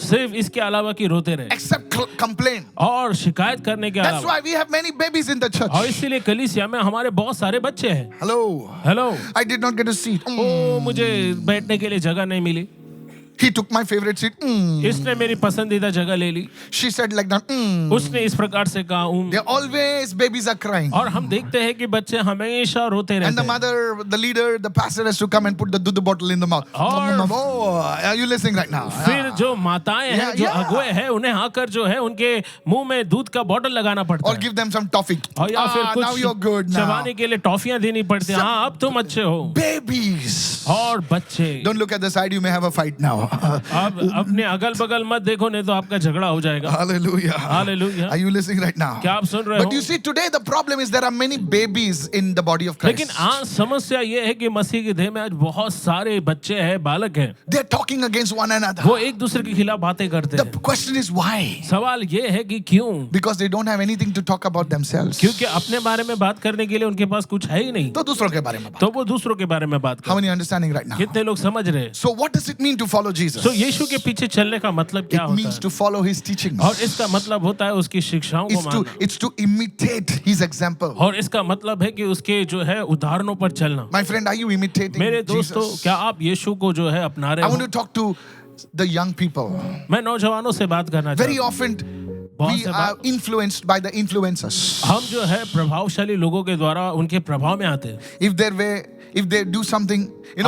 Speaker 2: सिर्फ इसके अलावा कि रोते रहे
Speaker 1: except complain.
Speaker 2: और शिकायत करने के
Speaker 1: That's
Speaker 2: अलावा।
Speaker 1: why we have many babies in the church.
Speaker 2: और इसीलिए कलीसिया में हमारे बहुत सारे बच्चे हैं।
Speaker 1: Hello.
Speaker 2: Hello,
Speaker 1: I did not get a seat.
Speaker 2: ओ मुझे बैठने के लिए जगह नहीं मिली,
Speaker 1: He took my favorite seat.
Speaker 2: इसने मेरी पसंदीदा जगह ले ली,
Speaker 1: She said like that.
Speaker 2: उसने इस प्रकार से कहा।
Speaker 1: They're always, babies are crying.
Speaker 2: और हम देखते हैं कि बच्चे हमेशा रोते
Speaker 1: And
Speaker 2: रहते
Speaker 1: the
Speaker 2: हैं।
Speaker 1: mother, the leader, the pastor has to come and put the dudh bottle in the mouth.
Speaker 2: और-
Speaker 1: Oh, are you listening right now?
Speaker 2: फिर जो माताएं हैं, जो
Speaker 1: Yeah.
Speaker 2: अगुए हैं, उन्हें आकर जो है उनके मुंह में दूध का बॉटल लगाना पड़ता
Speaker 1: Or
Speaker 2: है,
Speaker 1: give them some toffee.
Speaker 2: और या फिर
Speaker 1: Now you're
Speaker 2: कुछ
Speaker 1: good now.
Speaker 2: चबाने के लिए टॉफियां देनी पड़ती हैं। हाँ, अब तुम अच्छे हो।
Speaker 1: Babies.
Speaker 2: और बच्चे,
Speaker 1: Don't look at the side, you may have a fight now.
Speaker 2: अब अपने अगल बगल मत देखो, नहीं तो आपका झगड़ा हो जाएगा।
Speaker 1: Hallelujah.
Speaker 2: Hallelujah.
Speaker 1: Are you listening right now?
Speaker 2: क्या आप सुन रहे
Speaker 1: But
Speaker 2: हो?
Speaker 1: you see, today the problem is there are many babies in the body of
Speaker 2: लेकिन
Speaker 1: Christ.
Speaker 2: आज समस्या ये है कि मसीह की देह में आज बहुत सारे बच्चे हैं, बालक हैं,
Speaker 1: They're talking against one another.
Speaker 2: वो एक दूसरे के खिलाफ बातें करते
Speaker 1: The
Speaker 2: हैं।
Speaker 1: question is why?
Speaker 2: सवाल ये है कि क्यों?
Speaker 1: Because they don't have anything to talk about themselves.
Speaker 2: क्योंकि अपने बारे में बात करने के लिए उनके पास कुछ है ही नहीं,
Speaker 1: तो दूसरों के बारे में बात.
Speaker 2: तो वो दूसरों के बारे में बात
Speaker 1: How
Speaker 2: करते
Speaker 1: many are understanding right now?
Speaker 2: हैं। कितने लोग समझ रहे हैं?
Speaker 1: So what does it mean to follow Jesus.
Speaker 2: तो यीशु के पीछे चलने का मतलब क्या
Speaker 1: It
Speaker 2: होता
Speaker 1: means
Speaker 2: है?
Speaker 1: to follow his teachings.
Speaker 2: और इसका मतलब होता है उसकी शिक्षाओं को मानना।
Speaker 1: It's to imitate his example.
Speaker 2: और इसका मतलब है कि उसके जो है उदाहरणों पर चलना।
Speaker 1: My friend, are you imitating
Speaker 2: मेरे दोस्तों,
Speaker 1: Jesus?
Speaker 2: क्या आप यीशु को जो है अपना
Speaker 1: I
Speaker 2: रहे
Speaker 1: want
Speaker 2: हो?
Speaker 1: to talk to the young people.
Speaker 2: मैं नौजवानों से बात करना
Speaker 1: Very
Speaker 2: चाहता हूँ।
Speaker 1: often
Speaker 2: बहुत
Speaker 1: we
Speaker 2: से
Speaker 1: are influenced by the influencers.
Speaker 2: हम जो है प्रभावशाली लोगों के द्वारा उनके प्रभाव में आते हैं।
Speaker 1: If they do something,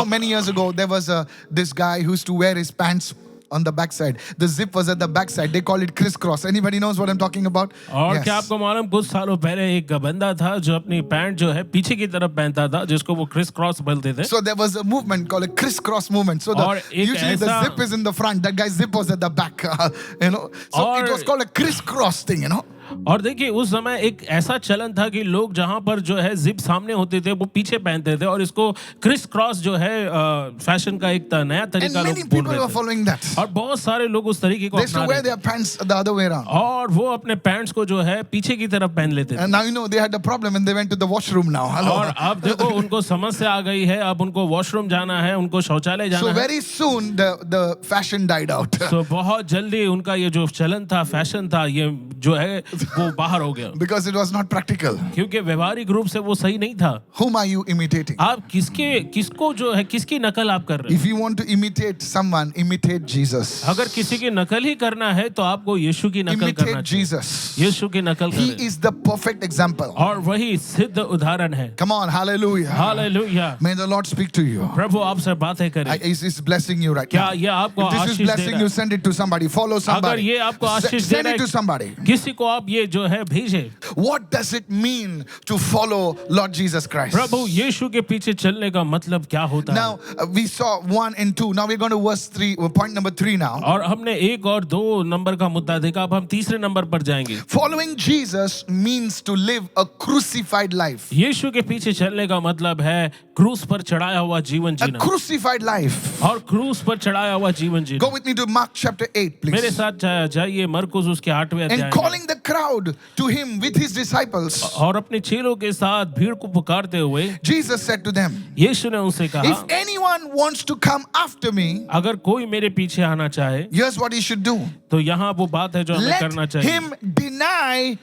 Speaker 1: many years ago there was this guy who used to wear his pants on the backside. The zip was at the backside. They call it crisscross. Anybody knows what I'm talking about?
Speaker 2: और
Speaker 1: Yes.
Speaker 2: क्या आपको मालूम, कुछ सालों पहले एक बंदा था जो अपनी पैंट जो है पीछे की तरफ पहनता था, जिसको वो क्रिस क्रॉस बोलते थे।
Speaker 1: So there was a movement called a crisscross movement. So
Speaker 2: और एक
Speaker 1: usually the
Speaker 2: ऐसा-
Speaker 1: zip is in the front. That guy's zip was at the back. So
Speaker 2: और-
Speaker 1: it was called a crisscross thing.
Speaker 2: और देखिए, उस समय एक ऐसा चलन था कि लोग जहां पर जो है जिप सामने होते थे वो पीछे पहनते थे, और इसको क्रिस क्रॉस जो है फैशन का एक नया
Speaker 1: And
Speaker 2: तरीका
Speaker 1: many
Speaker 2: लोग बोल
Speaker 1: people were
Speaker 2: रहे थे।
Speaker 1: following that.
Speaker 2: और बहुत सारे लोग उस तरीके को
Speaker 1: They used to
Speaker 2: अपना
Speaker 1: wear
Speaker 2: रहे थे,
Speaker 1: their pants the other way around.
Speaker 2: और वो अपने पैंट्स को जो है पीछे की तरफ पहन लेते थे।
Speaker 1: And now they had a problem and they went to the washroom now. Hello.
Speaker 2: और अब देखो उनको समस्या आ गई है, अब उनको वॉशरूम जाना है, उनको शौचालय
Speaker 1: So
Speaker 2: जाना है।
Speaker 1: very soon the fashion died out.
Speaker 2: तो बहुत जल्दी उनका ये जो चलन था, फैशन था, ये जो है वो बाहर हो गया,
Speaker 1: Because it was not practical.
Speaker 2: क्योंकि व्यवहारिक रूप से वो सही नहीं था।
Speaker 1: Whom are you imitating?
Speaker 2: आप किसको जो है, किसकी नकल आप कर रहे हैं?
Speaker 1: If you want to imitate someone, imitate Jesus.
Speaker 2: अगर किसी की नकल ही करना है तो आपको यीशु की नकल करना
Speaker 1: Imitate
Speaker 2: चाहिए।
Speaker 1: Jesus.
Speaker 2: यीशु की नकल
Speaker 1: He
Speaker 2: करें,
Speaker 1: is the perfect example.
Speaker 2: और वही सिद्ध उदाहरण है।
Speaker 1: Come on, hallelujah.
Speaker 2: Hallelujah.
Speaker 1: May the Lord speak to you.
Speaker 2: प्रभु आपसे बातें करे।
Speaker 1: Is blessing you right
Speaker 2: क्या
Speaker 1: now?
Speaker 2: ये आपको
Speaker 1: If this
Speaker 2: Ashish
Speaker 1: is
Speaker 2: they
Speaker 1: blessing
Speaker 2: रहा
Speaker 1: you,
Speaker 2: है?
Speaker 1: send it to somebody. Follow
Speaker 2: अगर
Speaker 1: somebody.
Speaker 2: ये आपको आशीष दे
Speaker 1: Send
Speaker 2: रहा
Speaker 1: it to
Speaker 2: है,
Speaker 1: somebody.
Speaker 2: किसी को आप ये जो है भेजे।
Speaker 1: What does it mean to follow Lord Jesus Christ?
Speaker 2: प्रभु यीशु के पीछे चलने का मतलब क्या होता है?
Speaker 1: Now we saw 1 and 2. Now we're going to verse 3. Point number 3 now.
Speaker 2: और हमने 1 और 2 नंबर का मुद्दा देखा, अब हम तीसरे नंबर पर जाएंगे।
Speaker 1: Following Jesus means to live a crucified life.
Speaker 2: यीशु के पीछे चलने का मतलब है क्रूस पर चढ़ाया हुआ जीवन
Speaker 1: A
Speaker 2: जीना,
Speaker 1: crucified life.
Speaker 2: और क्रूस पर चढ़ाया हुआ जीवन जीना।
Speaker 1: Go with me to Mark chapter 8,
Speaker 2: मेरे
Speaker 1: please.
Speaker 2: साथ जाइए मरकुस उसके 8वें अध्याय
Speaker 1: And
Speaker 2: में।
Speaker 1: calling the crowd to him with his disciples,
Speaker 2: और अपने चेलों के साथ भीड़ को पुकारते हुए
Speaker 1: Jesus said to them,
Speaker 2: यीशु ने उनसे कहा,
Speaker 1: if anyone wants to come after me,
Speaker 2: अगर कोई मेरे पीछे आना चाहे
Speaker 1: here's what he should do.
Speaker 2: तो यहाँ वो बात है जो हमें
Speaker 1: Let
Speaker 2: करना चाहिए,
Speaker 1: him deny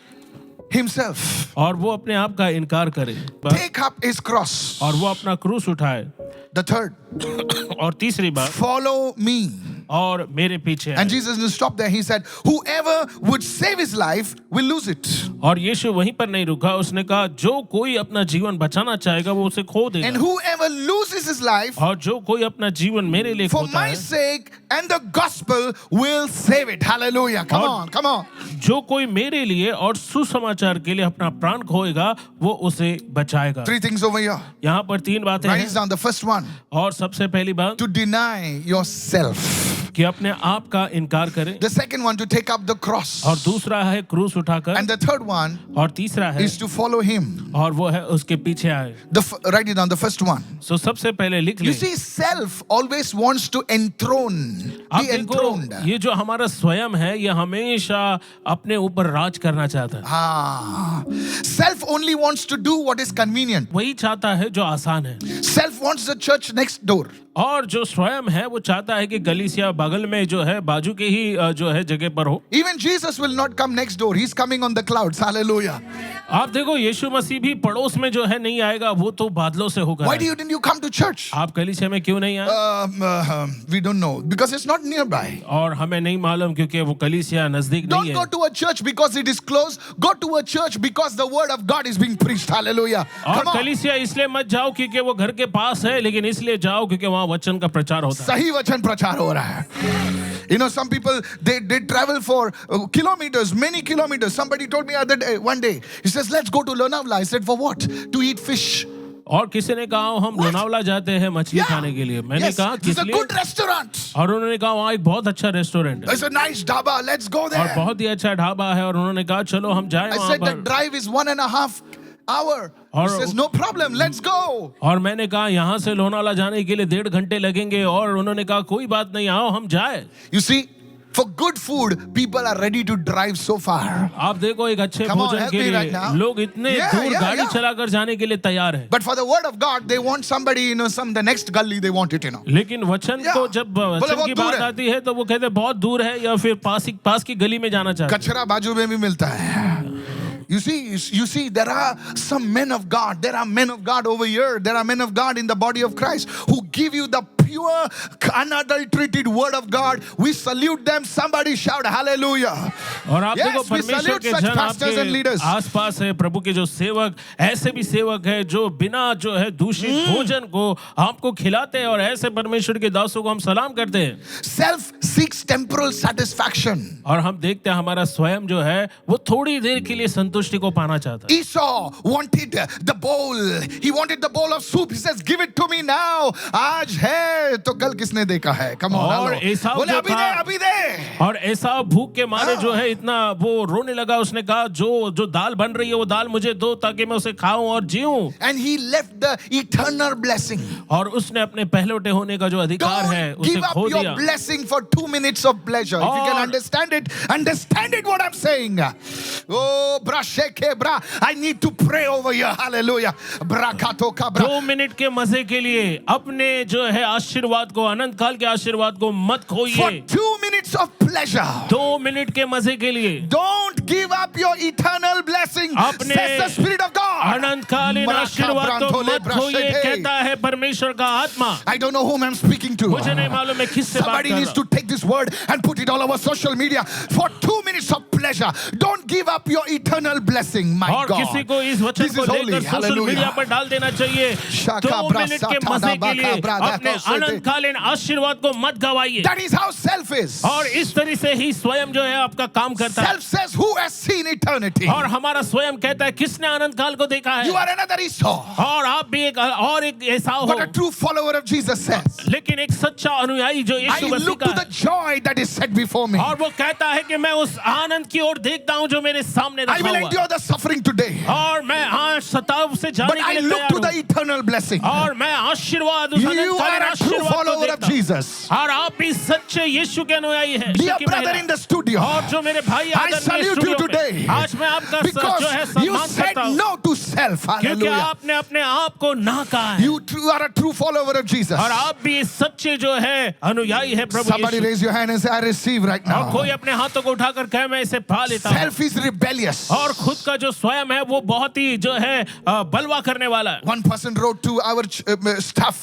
Speaker 1: himself.
Speaker 2: और वो अपने आप का इनकार करे,
Speaker 1: Take up his cross.
Speaker 2: और वो अपना क्रूस उठाए,
Speaker 1: The third,
Speaker 2: और तीसरी बात,
Speaker 1: follow me.
Speaker 2: और मेरे पीछे
Speaker 1: And
Speaker 2: आए।
Speaker 1: Jesus didn't stop there. He said, whoever would save his life will lose it.
Speaker 2: और यीशु वहीं पर नहीं रुका, उसने कहा जो कोई अपना जीवन बचाना चाहेगा वो उसे खो
Speaker 1: And
Speaker 2: देगा,
Speaker 1: whoever loses his life
Speaker 2: और जो कोई अपना जीवन मेरे लिए
Speaker 1: for
Speaker 2: खोता
Speaker 1: my
Speaker 2: है,
Speaker 1: sake and the gospel will save it. Hallelujah. Come
Speaker 2: और-
Speaker 1: on, come on.
Speaker 2: जो कोई मेरे लिए और सुसमाचार के लिए अपना प्राण खोएगा वो उसे बचाएगा।
Speaker 1: 3 things over here.
Speaker 2: यहाँ पर 3 बातें
Speaker 1: Write
Speaker 2: हैं,
Speaker 1: this down. The first one,
Speaker 2: और सबसे पहली बात
Speaker 1: to deny yourself.
Speaker 2: कि अपने आप का इनकार करें,
Speaker 1: The second one, to take up the cross.
Speaker 2: और दूसरा है क्रूस उठाकर,
Speaker 1: And the third one
Speaker 2: और तीसरा है
Speaker 1: is to follow him.
Speaker 2: और वो है उसके पीछे आए।
Speaker 1: Write it down. The first one.
Speaker 2: सो सबसे पहले लिख
Speaker 1: You
Speaker 2: ले,
Speaker 1: see, self always wants to enthrone,
Speaker 2: आप
Speaker 1: be enthroned.
Speaker 2: देखो ये जो हमारा स्वयं है ये हमेशा अपने ऊपर राज करना चाहता है,
Speaker 1: Self only wants to do what is convenient.
Speaker 2: वही चाहता है जो आसान है,
Speaker 1: Self wants the church next door.
Speaker 2: और जो स्वयं है वो चाहता है कि गलीसिया बगल में जो है बाजू के ही जो है जगह पर हो।
Speaker 1: Even Jesus will not come next door. He's coming on the clouds. Hallelujah.
Speaker 2: आप देखो यीशु मसीह भी पड़ोस में जो है नहीं आएगा, वो तो बादलों से होगा।
Speaker 1: Why didn't you come to church?
Speaker 2: आप कलीसिया में क्यों नहीं आए?
Speaker 1: We don't know. Because it's not nearby.
Speaker 2: और हमें नहीं मालूम क्योंकि वो कलीसिया नजदीक नहीं
Speaker 1: Don't
Speaker 2: है।
Speaker 1: go to a church because it is close. Go to a church because the word of God is being preached. Hallelujah.
Speaker 2: और
Speaker 1: Come on.
Speaker 2: कलीसिया इसलिए मत जाओ क्योंकि वो घर के पास है, लेकिन इसलिए जाओ क्योंकि वहाँ वचन का प्रचार होता है।
Speaker 1: सही वचन प्रचार हो रहा है. Some people, they travel for kilometers, many kilometers. Somebody told me one day, he says, let's go to Lonavala. I said, for what? To eat fish.
Speaker 2: और किसी ने कहा हम लोनावला जाते हैं मछली खाने के लिए। मैंने
Speaker 1: Yes,
Speaker 2: कहा
Speaker 1: it's
Speaker 2: किस
Speaker 1: a
Speaker 2: लिए?
Speaker 1: good restaurant.
Speaker 2: और उन्होंने कहा वहाँ एक बहुत अच्छा रेस्टोरेंट है
Speaker 1: It's a nice dhaba. Let's go
Speaker 2: और
Speaker 1: there.
Speaker 2: बहुत ही अच्छा ढाबा है, और उन्होंने कहा चलो हम जाएं
Speaker 1: I
Speaker 2: वहाँ
Speaker 1: said the
Speaker 2: पर।
Speaker 1: drive is 1.5 hours. He
Speaker 2: और-
Speaker 1: says, no problem. Let's go.
Speaker 2: और मैंने कहा यहाँ से लोनावला जाने के लिए 1.5 घंटे लगेंगे, और उन्होंने कहा कोई बात नहीं, आओ हम जाए।
Speaker 1: You see, For good food, people are ready to drive so far.
Speaker 2: आप देखो एक अच्छे
Speaker 1: Come on,
Speaker 2: भोजन
Speaker 1: help
Speaker 2: के
Speaker 1: me
Speaker 2: लिए
Speaker 1: right now.
Speaker 2: लोग इतने
Speaker 1: Yeah,
Speaker 2: दूर
Speaker 1: yeah,
Speaker 2: गाड़ी
Speaker 1: yeah.
Speaker 2: चलाकर जाने के लिए तैयार है।
Speaker 1: But for the word of God, they want somebody, the next gully, they want it,
Speaker 2: लेकिन वचन
Speaker 1: Yeah.
Speaker 2: को जब
Speaker 1: बोले
Speaker 2: वचन
Speaker 1: बहुत
Speaker 2: की
Speaker 1: दूर
Speaker 2: बात
Speaker 1: है।
Speaker 2: आती है तो वो कहते हैं बहुत दूर है या फिर पास की गली में जाना चाहते हैं।
Speaker 1: कचरा बाजू में भी मिलता है. You see, there are some men of God. There are men of God over here. There are men of God in the body of Christ who give you the pure, unadulterated word of God. We salute them. Somebody shout hallelujah.
Speaker 2: और आप देखो
Speaker 1: Yes, we
Speaker 2: परमेश्वर
Speaker 1: salute
Speaker 2: के
Speaker 1: such
Speaker 2: जन
Speaker 1: pastors and
Speaker 2: आपके
Speaker 1: leaders.
Speaker 2: आसपास है, प्रभु के जो सेवक, ऐसे भी सेवक है जो बिना जो है दूषित भोजन को आपको खिलाते हैं और ऐसे परमेश्वर के दासों को हम सलाम करते हैं।
Speaker 1: Self seeks temporal satisfaction.
Speaker 2: और हम देखते हैं हमारा स्वयं जो है वो थोड़ी देर के लिए संतुष्टि को पाना चाहता है।
Speaker 1: Esau wanted the bowl. He wanted the bowl of soup. He says, "Give it to me now." आज है तो कल किसने देखा है? Come on.
Speaker 2: और
Speaker 1: hello.
Speaker 2: एसाव
Speaker 1: बोले
Speaker 2: जो
Speaker 1: अभी दे,
Speaker 2: था-
Speaker 1: अभी दे.
Speaker 2: और एसाव भूख के मारे जो है इतना वो रोने लगा। उसने कहा जो दाल बन रही है वो दाल मुझे दो ताकि मैं उसे खाऊं और जीऊं।
Speaker 1: And he left the eternal blessing.
Speaker 2: और उसने अपने पहलौठे होने का जो अधिकार है
Speaker 1: Don't
Speaker 2: उसे
Speaker 1: give up
Speaker 2: खो
Speaker 1: your
Speaker 2: दिया।
Speaker 1: blessing for 2 minutes of pleasure. If you can
Speaker 2: और-
Speaker 1: understand it what I'm saying. Oh, bra sheke bra. I need to pray over you. Hallelujah. Bra kato ka bra.
Speaker 2: 2 minute के मजे के लिए अपने जो है आशीर्वाद को, अनंत काल के आशीर्वाद को मत
Speaker 1: For
Speaker 2: खोइए।
Speaker 1: 2 minutes of pleasure.
Speaker 2: 2 minute के मजे के लिए
Speaker 1: Don't give up your eternal blessing.
Speaker 2: अपने
Speaker 1: Says the Spirit of God.
Speaker 2: अनंतकालीन आशीर्वाद को मत खोइए, कहता है परमेश्वर का आत्मा।
Speaker 1: I don't know whom I'm speaking to.
Speaker 2: मुझे नहीं मालूम मैं किससे बात
Speaker 1: Somebody
Speaker 2: कर
Speaker 1: needs
Speaker 2: रहा
Speaker 1: to take this word and put it all over social media for 2 minutes of pleasure. Don't give up your eternal blessing, my
Speaker 2: और
Speaker 1: God.
Speaker 2: किसी को इस वचन
Speaker 1: This
Speaker 2: को
Speaker 1: is holy.
Speaker 2: लेकर सोशल
Speaker 1: Hallelujah.
Speaker 2: मीडिया पर डाल देना चाहिए।
Speaker 1: Shaka
Speaker 2: 2
Speaker 1: bra
Speaker 2: मिनट के
Speaker 1: sata
Speaker 2: मजे
Speaker 1: da
Speaker 2: के
Speaker 1: baka
Speaker 2: लिए
Speaker 1: bra da
Speaker 2: अपने
Speaker 1: kosete.
Speaker 2: अनंतकालीन आशीर्वाद को मत गवाइए।
Speaker 1: That is how self is.
Speaker 2: और इस तरह से ही स्वयं जो है आपका काम करता है।
Speaker 1: Self says, who has seen eternity?
Speaker 2: और हमारा स्वयं कहता है किसने अनंत काल को देखा है।
Speaker 1: You are another Esau.
Speaker 2: और आप भी एक एसाव
Speaker 1: But
Speaker 2: हो।
Speaker 1: a true follower of Jesus says,
Speaker 2: लेकिन एक सच्चा अनुयायी जो
Speaker 1: I
Speaker 2: यीशु मसीह
Speaker 1: look
Speaker 2: का
Speaker 1: to the
Speaker 2: है
Speaker 1: joy that is set before me.
Speaker 2: और वो कहता है कि मैं उस आनंद की ओर देखता हूं जो मेरे सामने
Speaker 1: I
Speaker 2: रखा
Speaker 1: will
Speaker 2: हुआ है।
Speaker 1: endure the suffering today.
Speaker 2: और मैं आज सताव से
Speaker 1: But
Speaker 2: जाने के
Speaker 1: I
Speaker 2: लिए
Speaker 1: look to
Speaker 2: तैयार
Speaker 1: the
Speaker 2: हूं।
Speaker 1: eternal blessing.
Speaker 2: और मैं आशीर्वाद उस
Speaker 1: You
Speaker 2: अनंतकालीन
Speaker 1: are a true
Speaker 2: आशीर्वाद को
Speaker 1: follower of
Speaker 2: देखता हूं।
Speaker 1: Jesus.
Speaker 2: और आप भी सच्चे यीशु के अनुयायी हैं।
Speaker 1: Dear
Speaker 2: यीशु की
Speaker 1: brother
Speaker 2: महिला।
Speaker 1: in the studio,
Speaker 2: और जो मेरे भाई
Speaker 1: I
Speaker 2: आदरणीय
Speaker 1: salute you
Speaker 2: स्टूडियो
Speaker 1: today
Speaker 2: में, आज मैं आपका जो है
Speaker 1: because you
Speaker 2: सम्मान
Speaker 1: said
Speaker 2: करता हूं
Speaker 1: no to self.
Speaker 2: क्योंकि
Speaker 1: Hallelujah.
Speaker 2: आपने अपने आप को ना कहा है।
Speaker 1: You are a true follower of Jesus.
Speaker 2: और आप भी सच्चे जो है अनुयायी है प्रभु
Speaker 1: Somebody
Speaker 2: Yeshu.
Speaker 1: raise your hand and say, I receive right
Speaker 2: और
Speaker 1: now.
Speaker 2: कोई अपने हाथों को उठाकर कहे मैं इसे पा लेता हूं।
Speaker 1: Self is rebellious.
Speaker 2: और खुद का जो स्वयं है वो बहुत ही जो है बलवा करने वाला है।
Speaker 1: One person wrote to our staff,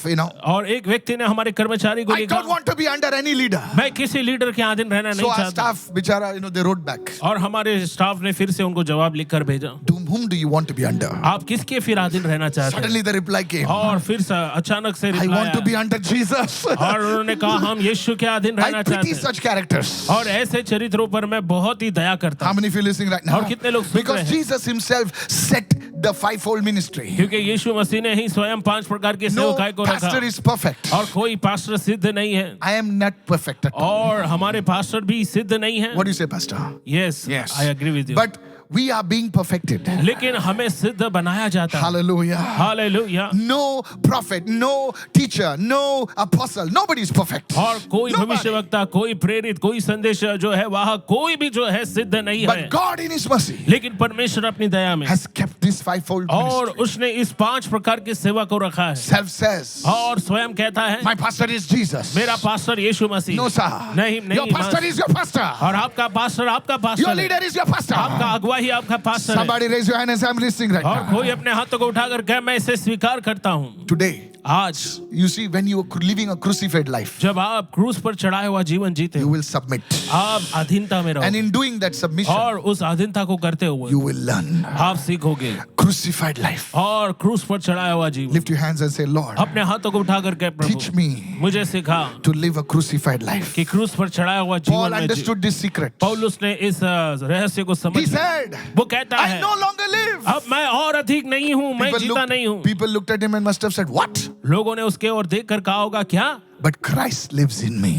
Speaker 2: और एक व्यक्ति ने हमारे कर्मचारी को
Speaker 1: I don't
Speaker 2: लिखा
Speaker 1: want to be under any leader.
Speaker 2: मैं किसी लीडर के अधीन रहना
Speaker 1: So
Speaker 2: नहीं
Speaker 1: our
Speaker 2: चाहता।
Speaker 1: staff, bichara, they wrote back.
Speaker 2: और हमारे स्टाफ ने फिर से उनको जवाब लिखकर भेजा।
Speaker 1: To whom do you want to be under?
Speaker 2: आप किसके फिर अधीन रहना चाहते हैं?
Speaker 1: Suddenly the reply came.
Speaker 2: और फिर अचानक से
Speaker 1: I
Speaker 2: रिप्लाई
Speaker 1: want to
Speaker 2: आया।
Speaker 1: be under Jesus.
Speaker 2: और उन्होंने कहा हम यीशु के अधीन रहना
Speaker 1: I
Speaker 2: चाहते
Speaker 1: pity
Speaker 2: हैं।
Speaker 1: such characters.
Speaker 2: और ऐसे चरित्रों पर मैं बहुत ही दया करता
Speaker 1: How
Speaker 2: हूँ।
Speaker 1: many of you listening right now?
Speaker 2: और कितने लोग सुन रहे
Speaker 1: Because
Speaker 2: हैं?
Speaker 1: Jesus himself set the fivefold ministry.
Speaker 2: क्योंकि यीशु मसीह ने ही स्वयं 5 प्रकार के
Speaker 1: No
Speaker 2: सेवकाई को रखा।
Speaker 1: pastor is perfect.
Speaker 2: और कोई पास्टर सिद्ध नहीं है।
Speaker 1: I am not perfect at all.
Speaker 2: और हमारे पास्टर भी सिद्ध नहीं है।
Speaker 1: What do you say, pastor?
Speaker 2: Yes, I agree with you.
Speaker 1: But we are being perfected.
Speaker 2: लेकिन हमें सिद्ध बनाया जाता है।
Speaker 1: Hallelujah.
Speaker 2: Hallelujah.
Speaker 1: No prophet, no teacher, no apostle. Nobody is perfect.
Speaker 2: और कोई
Speaker 1: Nobody.
Speaker 2: भविष्यवक्ता, कोई प्रेरित, कोई संदेश जो है वहाँ कोई भी जो है सिद्ध नहीं है।
Speaker 1: But God in his mercy
Speaker 2: लेकिन परमेश्वर अपनी दया में
Speaker 1: has kept this fivefold
Speaker 2: और
Speaker 1: ministry.
Speaker 2: उसने इस 5 प्रकार के सेवा को रखा है।
Speaker 1: Self says,
Speaker 2: और स्वयं कहता है
Speaker 1: my pastor is Jesus.
Speaker 2: मेरा पास्टर यीशु मसीह।
Speaker 1: No, sir.
Speaker 2: नहीं
Speaker 1: Your pastor is your pastor.
Speaker 2: और आपका पास्टर आपका
Speaker 1: Your
Speaker 2: पास्टर है।
Speaker 1: leader is your pastor.
Speaker 2: आपका अगुवा ही आपका पास्टर है।
Speaker 1: Somebody raise your hand and say, I'm listening right
Speaker 2: और
Speaker 1: now.
Speaker 2: कोई अपने हाथों को उठाकर कहे मैं इसे स्वीकार करता हूँ।
Speaker 1: Today,
Speaker 2: आज
Speaker 1: you see, when you are living a crucified life,
Speaker 2: जब आप क्रूस पर चढ़ाया हुआ जीवन जीते
Speaker 1: you
Speaker 2: हो
Speaker 1: will submit.
Speaker 2: आप अधीनता में
Speaker 1: And
Speaker 2: रहो
Speaker 1: in doing that submission,
Speaker 2: और उस अधीनता को करते हुए
Speaker 1: you will learn.
Speaker 2: आप सीखोगे।
Speaker 1: Crucified life.
Speaker 2: और क्रूस पर चढ़ाया हुआ जीवन
Speaker 1: Lift your hands and say, Lord,
Speaker 2: अपने हाथों को उठाकर कहे
Speaker 1: teach
Speaker 2: प्रभु
Speaker 1: me
Speaker 2: मुझे सिखा
Speaker 1: to live a crucified life.
Speaker 2: कि क्रूस पर चढ़ाया हुआ
Speaker 1: Paul
Speaker 2: जीवन में जी।
Speaker 1: understood this secret.
Speaker 2: पौलुस ने इस रहस्य को समझ
Speaker 1: He said,
Speaker 2: वो कहता
Speaker 1: I
Speaker 2: है
Speaker 1: no longer live.
Speaker 2: अब मैं और अधिक नहीं हूँ मैं जीता नहीं हूँ।
Speaker 1: People looked at him and must have said, what?
Speaker 2: लोगों ने उसके ओर देख कर कहा होगा क्या?
Speaker 1: But Christ lives in me.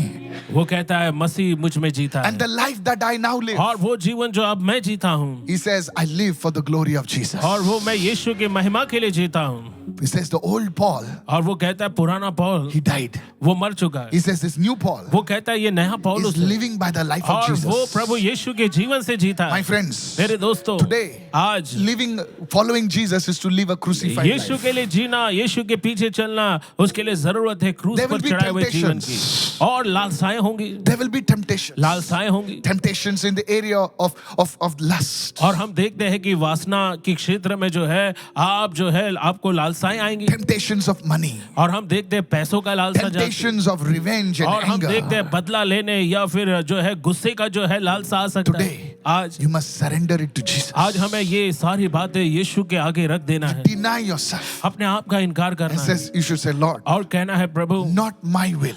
Speaker 2: वो कहता है मसीह मुझ में जीता
Speaker 1: And
Speaker 2: है
Speaker 1: the life that I now live,
Speaker 2: और वो जीवन जो अब मैं जीता हूँ
Speaker 1: he says, I live for the glory of Jesus.
Speaker 2: और वो मैं यीशु की महिमा के लिए जीता हूँ।
Speaker 1: He says the old Paul,
Speaker 2: और वो कहता है पुराना पौल
Speaker 1: he died.
Speaker 2: वो मर चुका है।
Speaker 1: He says this new Paul
Speaker 2: वो कहता है ये नया पौलुस
Speaker 1: is
Speaker 2: है
Speaker 1: living by the life of
Speaker 2: और वो
Speaker 1: Jesus.
Speaker 2: प्रभु यीशु के जीवन से जीता
Speaker 1: My
Speaker 2: है।
Speaker 1: friends,
Speaker 2: मेरे दोस्तों,
Speaker 1: today
Speaker 2: आज
Speaker 1: living, following Jesus is to live a crucified
Speaker 2: Yeshu
Speaker 1: life.
Speaker 2: के लिए जीना, यीशु के पीछे चलना, उसके लिए जरूरत है क्रूस
Speaker 1: There
Speaker 2: पर
Speaker 1: will be
Speaker 2: चढ़ाए हुए जीवन की।
Speaker 1: temptations.
Speaker 2: और लालसाएं होंगी,
Speaker 1: There will be temptations.
Speaker 2: लालसाएं होंगी।
Speaker 1: Temptations in the area of lust.
Speaker 2: और हम देखते हैं कि वासना के क्षेत्र में जो है आप जो है आपको लालसाएं आएंगी।
Speaker 1: Temptations of money.
Speaker 2: और हम देखते हैं पैसों का लालसा जाती है।
Speaker 1: Temptations of revenge and
Speaker 2: और हम देखते
Speaker 1: anger.
Speaker 2: हैं बदला लेने या फिर जो है गुस्से का जो है लालसा आ सकता है।
Speaker 1: Today,
Speaker 2: आज
Speaker 1: you must surrender it to Jesus.
Speaker 2: आज हमें ये सारी बातें यीशु के आगे रख देना है।
Speaker 1: Deny yourself.
Speaker 2: अपने आप का इनकार
Speaker 1: And
Speaker 2: करना है
Speaker 1: says, you should say, Lord,
Speaker 2: और कहना है प्रभु
Speaker 1: not my will,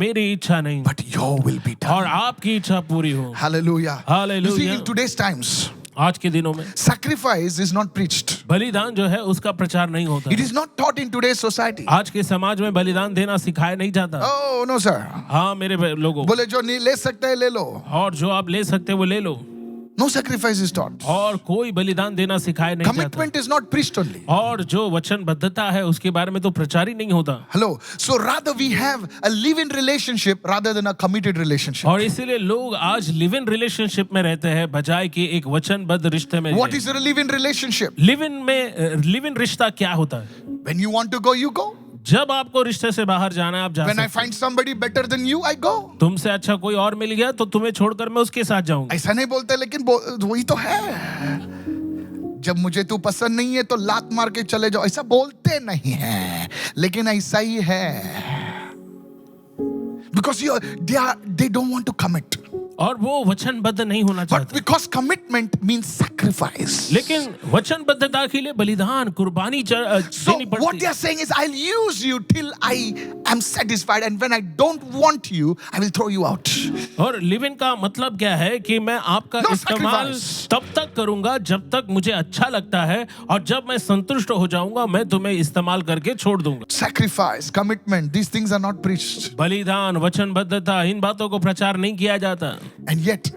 Speaker 2: मेरी इच्छा नहीं
Speaker 1: but your will be
Speaker 2: और
Speaker 1: done.
Speaker 2: आपकी इच्छा पूरी हो।
Speaker 1: Hallelujah. You see,
Speaker 2: Hallelujah.
Speaker 1: in today's times,
Speaker 2: आज के दिनों में
Speaker 1: sacrifice is not preached.
Speaker 2: बलिदान जो है उसका प्रचार नहीं होता
Speaker 1: It is not taught in today's society.
Speaker 2: आज के समाज में बलिदान देना सिखाया नहीं जाता।
Speaker 1: Oh, no, sir.
Speaker 2: हाँ मेरे लोगों,
Speaker 1: बोले जो नहीं ले सकते हैं, ले लो.
Speaker 2: और जो आप ले सकते वो ले लो
Speaker 1: No sacrifice is taught.
Speaker 2: और कोई बलिदान देना सिखाया नहीं जाता।
Speaker 1: Commitment is not preached only.
Speaker 2: और जो वचनबद्धता है उसके बारे में तो प्रचार ही नहीं होता।
Speaker 1: Hello. So rather we have a live-in relationship rather than a committed relationship.
Speaker 2: और इसीलिए लोग आज लिव इन रिलेशनशिप में रहते हैं बजाय कि एक वचनबद्ध रिश्ते में।
Speaker 1: What is a live-in relationship?
Speaker 2: Live in रिश्ता क्या होता है?
Speaker 1: When you want to go, you go.
Speaker 2: जब आपको रिश्ते से बाहर जाना है आप जा
Speaker 1: When I
Speaker 2: सकते
Speaker 1: find somebody better than you, I go.
Speaker 2: हैं। तुमसे अच्छा कोई और मिल गया तो तुम्हें छोड़कर मैं उसके साथ जाऊंगा।
Speaker 1: ऐसा नहीं बोलते लेकिन वही तो है। जब मुझे तू पसंद नहीं है तो लात मार के चले जाओ, ऐसा बोलते नहीं है लेकिन ऐसा ही है। Because they don't want to commit.
Speaker 2: और वो वचनबद्ध नहीं होना
Speaker 1: But
Speaker 2: चाहते।
Speaker 1: because commitment means sacrifice.
Speaker 2: लेकिन वचनबद्धता के लिए बलिदान कुर्बानी
Speaker 1: So
Speaker 2: देनी
Speaker 1: what
Speaker 2: पड़ती
Speaker 1: they
Speaker 2: है।
Speaker 1: are saying is, I'll use you till I am satisfied, and when I don't want you, I will throw you out.
Speaker 2: और लिव इन का मतलब क्या है कि मैं आपका
Speaker 1: No
Speaker 2: इस्तेमाल
Speaker 1: sacrifice.
Speaker 2: तब तक करूंगा जब तक मुझे अच्छा लगता है और जब मैं संतुष्ट हो जाऊंगा मैं तुम्हें इस्तेमाल करके छोड़ दूंगा।
Speaker 1: Sacrifice, commitment, these things are not preached.
Speaker 2: बलिदान वचनबद्धता इन बातों को प्रचार नहीं किया जाता
Speaker 1: And yet,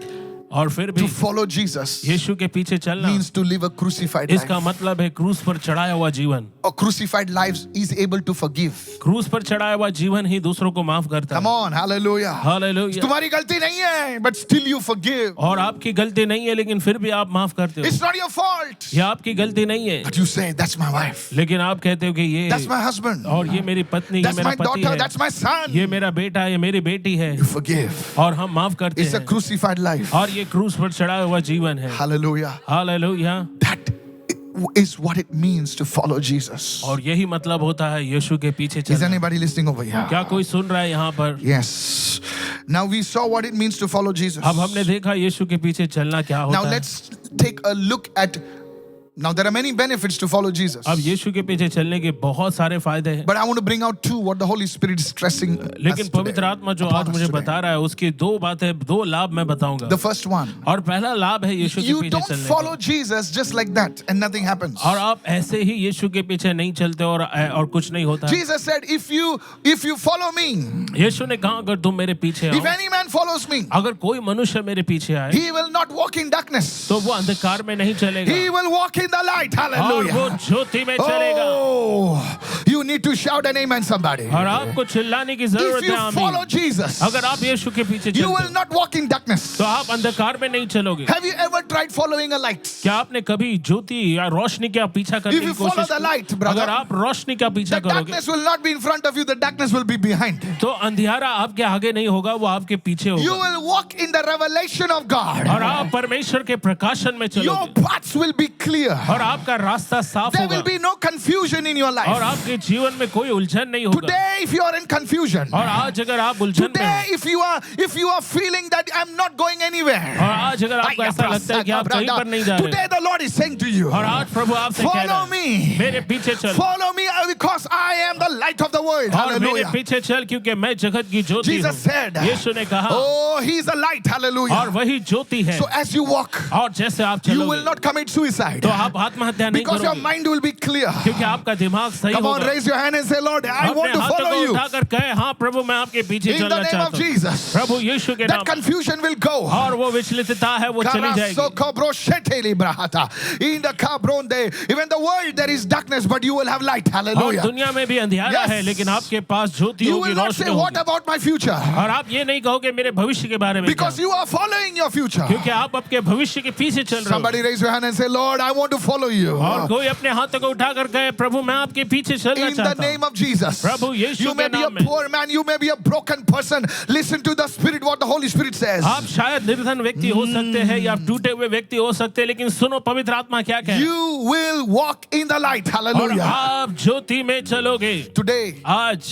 Speaker 2: और फिर भी
Speaker 1: to follow Jesus
Speaker 2: यीशु के पीछे चलना
Speaker 1: means to live a crucified
Speaker 2: इसका
Speaker 1: life.
Speaker 2: मतलब है क्रूस पर चढ़ाया हुआ जीवन।
Speaker 1: A crucified life is able to forgive.
Speaker 2: क्रूस पर चढ़ाया हुआ जीवन ही दूसरों को माफ करता
Speaker 1: Come
Speaker 2: है।
Speaker 1: on, hallelujah.
Speaker 2: हालेलुया।
Speaker 1: तुम्हारी गलती नहीं है, but still you forgive.
Speaker 2: और आपकी गलती नहीं है लेकिन फिर भी आप माफ करते हो।
Speaker 1: It's not your fault.
Speaker 2: ये आपकी गलती नहीं है
Speaker 1: But you say, that's my wife.
Speaker 2: लेकिन आप कहते हो कि ये
Speaker 1: That's my husband.
Speaker 2: और ये मेरी पत्नी, ये
Speaker 1: That's
Speaker 2: मेरा
Speaker 1: my
Speaker 2: पति
Speaker 1: daughter.
Speaker 2: है,
Speaker 1: That's my son.
Speaker 2: ये मेरा बेटा, ये मेरी बेटी है
Speaker 1: You forgive.
Speaker 2: और हम माफ करते
Speaker 1: It's a
Speaker 2: हैं।
Speaker 1: crucified life.
Speaker 2: और ये क्रूस पर चढ़ा हुआ जीवन है।
Speaker 1: Hallelujah.
Speaker 2: Hallelujah.
Speaker 1: That is what it means to follow Jesus.
Speaker 2: और यही मतलब होता है यीशु के पीछे
Speaker 1: Is
Speaker 2: चलना।
Speaker 1: anybody listening over here?
Speaker 2: क्या कोई सुन रहा है यहाँ पर?
Speaker 1: Yes. Now we saw what it means to follow Jesus.
Speaker 2: अब हमने देखा यीशु के पीछे चलना क्या
Speaker 1: Now
Speaker 2: होता है।
Speaker 1: let's take a look at. Now there are many benefits to follow Jesus.
Speaker 2: अब यीशु के पीछे चलने के बहुत सारे फायदे हैं।
Speaker 1: But I want to bring out two what the Holy Spirit is stressing us
Speaker 2: लेकिन पवित्र
Speaker 1: today,
Speaker 2: आत्मा जो
Speaker 1: upon
Speaker 2: आज
Speaker 1: us
Speaker 2: मुझे
Speaker 1: today.
Speaker 2: बता रहा है उसकी दो बातें, दो लाभ मैं बताऊंगा।
Speaker 1: The first one,
Speaker 2: और पहला लाभ है यीशु के
Speaker 1: you
Speaker 2: पीछे
Speaker 1: don't
Speaker 2: चलने
Speaker 1: follow
Speaker 2: का।
Speaker 1: Jesus just like that and nothing happens.
Speaker 2: और आप ऐसे ही यीशु के पीछे नहीं चलते और कुछ नहीं होता।
Speaker 1: Jesus said, if you follow me,
Speaker 2: यीशु ने कहा अगर तुम मेरे पीछे
Speaker 1: if
Speaker 2: आओ,
Speaker 1: any man follows me,
Speaker 2: अगर कोई मनुष्य मेरे पीछे आए
Speaker 1: he will not walk in darkness.
Speaker 2: तो वो अंधकार में नहीं चलेगा
Speaker 1: He will walk in the light.
Speaker 2: और वो
Speaker 1: Hallelujah.
Speaker 2: ज्योति में चलेगा।
Speaker 1: Oh, you need to shout an amen, somebody.
Speaker 2: और आपको चिल्लाने की
Speaker 1: If
Speaker 2: जरूरत
Speaker 1: you
Speaker 2: है
Speaker 1: follow
Speaker 2: आमीन।
Speaker 1: Jesus,
Speaker 2: अगर आप यीशु के पीछे
Speaker 1: you
Speaker 2: चलते
Speaker 1: will not walk in darkness.
Speaker 2: तो आप अंधकार में नहीं चलोगे।
Speaker 1: Have you ever tried following a light?
Speaker 2: क्या आपने कभी ज्योति या रोशनी का पीछा करने
Speaker 1: If
Speaker 2: की
Speaker 1: you follow
Speaker 2: कोशिश
Speaker 1: the
Speaker 2: की?
Speaker 1: light, brother,
Speaker 2: अगर आप रोशनी का पीछा
Speaker 1: The
Speaker 2: करोगे
Speaker 1: darkness will not be in front of you, the darkness will be behind.
Speaker 2: तो अंधियारा आपके आगे नहीं होगा, वो आपके पीछे
Speaker 1: You
Speaker 2: होगा।
Speaker 1: will walk in the revelation of God.
Speaker 2: और आप परमेश्वर के प्रकाशन में
Speaker 1: Your
Speaker 2: चलोगे
Speaker 1: paths will be clear.
Speaker 2: और आपका रास्ता साफ
Speaker 1: There
Speaker 2: होगा
Speaker 1: will be no confusion in your
Speaker 2: और
Speaker 1: life.
Speaker 2: आपके जीवन में कोई उलझन नहीं होगा।
Speaker 1: Today, if you are in confusion,
Speaker 2: और आज अगर आप उलझन में
Speaker 1: today,
Speaker 2: हो
Speaker 1: if you are feeling that I'm not going anywhere,
Speaker 2: और आज अगर आपको ऐसा लगता है कि आप कहीं पर नहीं जा रहे
Speaker 1: today the Lord is saying to you,
Speaker 2: और आज प्रभु आपसे कह रहा
Speaker 1: follow
Speaker 2: है
Speaker 1: me,
Speaker 2: मेरे पीछे चल
Speaker 1: follow me because I am the light of the world.
Speaker 2: और मेरे
Speaker 1: Hallelujah.
Speaker 2: पीछे चल क्योंकि मैं जगत की ज्योति
Speaker 1: Jesus said,
Speaker 2: हूँ। यीशु ने कहा
Speaker 1: oh, He is a light.
Speaker 2: और
Speaker 1: Hallelujah.
Speaker 2: वही ज्योति है।
Speaker 1: So as you walk,
Speaker 2: और जैसे आप
Speaker 1: you will
Speaker 2: चलोगे
Speaker 1: not commit suicide
Speaker 2: तो आप आत्महत्या नहीं
Speaker 1: because your
Speaker 2: करोगे,
Speaker 1: mind will be clear.
Speaker 2: क्योंकि आपका दिमाग सही
Speaker 1: Come on,
Speaker 2: होगा।
Speaker 1: raise your hand and say, Lord, I want
Speaker 2: अपने
Speaker 1: to
Speaker 2: हाथों
Speaker 1: follow
Speaker 2: को
Speaker 1: you.
Speaker 2: उठाकर कहे, हाँ प्रभु मैं आपके पीछे
Speaker 1: In the
Speaker 2: चलना
Speaker 1: name of
Speaker 2: चाहता हूँ।
Speaker 1: Jesus.
Speaker 2: प्रभु यीशु के
Speaker 1: That
Speaker 2: नाम
Speaker 1: confusion will go.
Speaker 2: और वो विचलितता है वो चली जाएगी।
Speaker 1: In the cabronde, even the world there is darkness, but you will have light.
Speaker 2: और
Speaker 1: Hallelujah.
Speaker 2: दुनिया में भी अंधियारा
Speaker 1: Yes.
Speaker 2: है लेकिन आपके पास ज्योति
Speaker 1: You
Speaker 2: होगी,
Speaker 1: will not
Speaker 2: Roshni
Speaker 1: say, what
Speaker 2: होगी।
Speaker 1: about my future?
Speaker 2: और आप ये नहीं कहोगे मेरे भविष्य के बारे में
Speaker 1: Because
Speaker 2: क्या?
Speaker 1: you are following your future.
Speaker 2: क्योंकि आप आपके भविष्य के पीछे चल रहे
Speaker 1: Somebody raise your hand and say, Lord, I want to follow you.
Speaker 2: हो। और कोई अपने हाथों को उठाकर कहे, प्रभु मैं आपके पीछे चलना
Speaker 1: In the
Speaker 2: चाहता हूँ।
Speaker 1: name of Jesus.
Speaker 2: Prabhu Yeshu
Speaker 1: You may
Speaker 2: के
Speaker 1: be a
Speaker 2: नाम में।
Speaker 1: poor man, you may be a broken person. Listen to the Spirit, what the Holy Spirit says.
Speaker 2: आप शायद निर्धन व्यक्ति हो सकते हैं या टूटे हुए व्यक्ति हो सकते हैं, लेकिन सुनो पवित्र आत्मा क्या कहे।
Speaker 1: You will walk in the light.
Speaker 2: और
Speaker 1: Hallelujah.
Speaker 2: आप ज्योति में चलोगे।
Speaker 1: Today,
Speaker 2: आज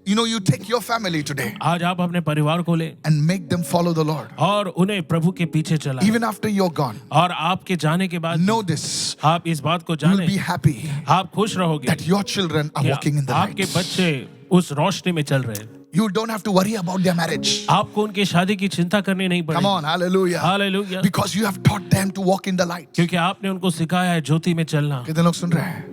Speaker 1: you take your family today
Speaker 2: आज आप अपने परिवार को ले
Speaker 1: and make them follow the Lord.
Speaker 2: और उन्हें प्रभु के पीछे चला।
Speaker 1: Even after you're gone,
Speaker 2: और आपके जाने के बाद
Speaker 1: know this.
Speaker 2: आप इस बात को
Speaker 1: You'll
Speaker 2: जाने,
Speaker 1: be happy
Speaker 2: आप खुश रहोगे
Speaker 1: that your children are
Speaker 2: कि
Speaker 1: walking in the light.
Speaker 2: आपके बच्चे उस रोशनी में चल रहे हैं।
Speaker 1: You don't have to worry about their marriage.
Speaker 2: आपको उनकी शादी की चिंता करनी नहीं
Speaker 1: Come
Speaker 2: पड़ेगी।
Speaker 1: on, hallelujah.
Speaker 2: Hallelujah.
Speaker 1: Because you have taught them to walk in the light.
Speaker 2: क्योंकि आपने उनको सिखाया है ज्योति में चलना।
Speaker 1: कितने लोग सुन रहे हैं?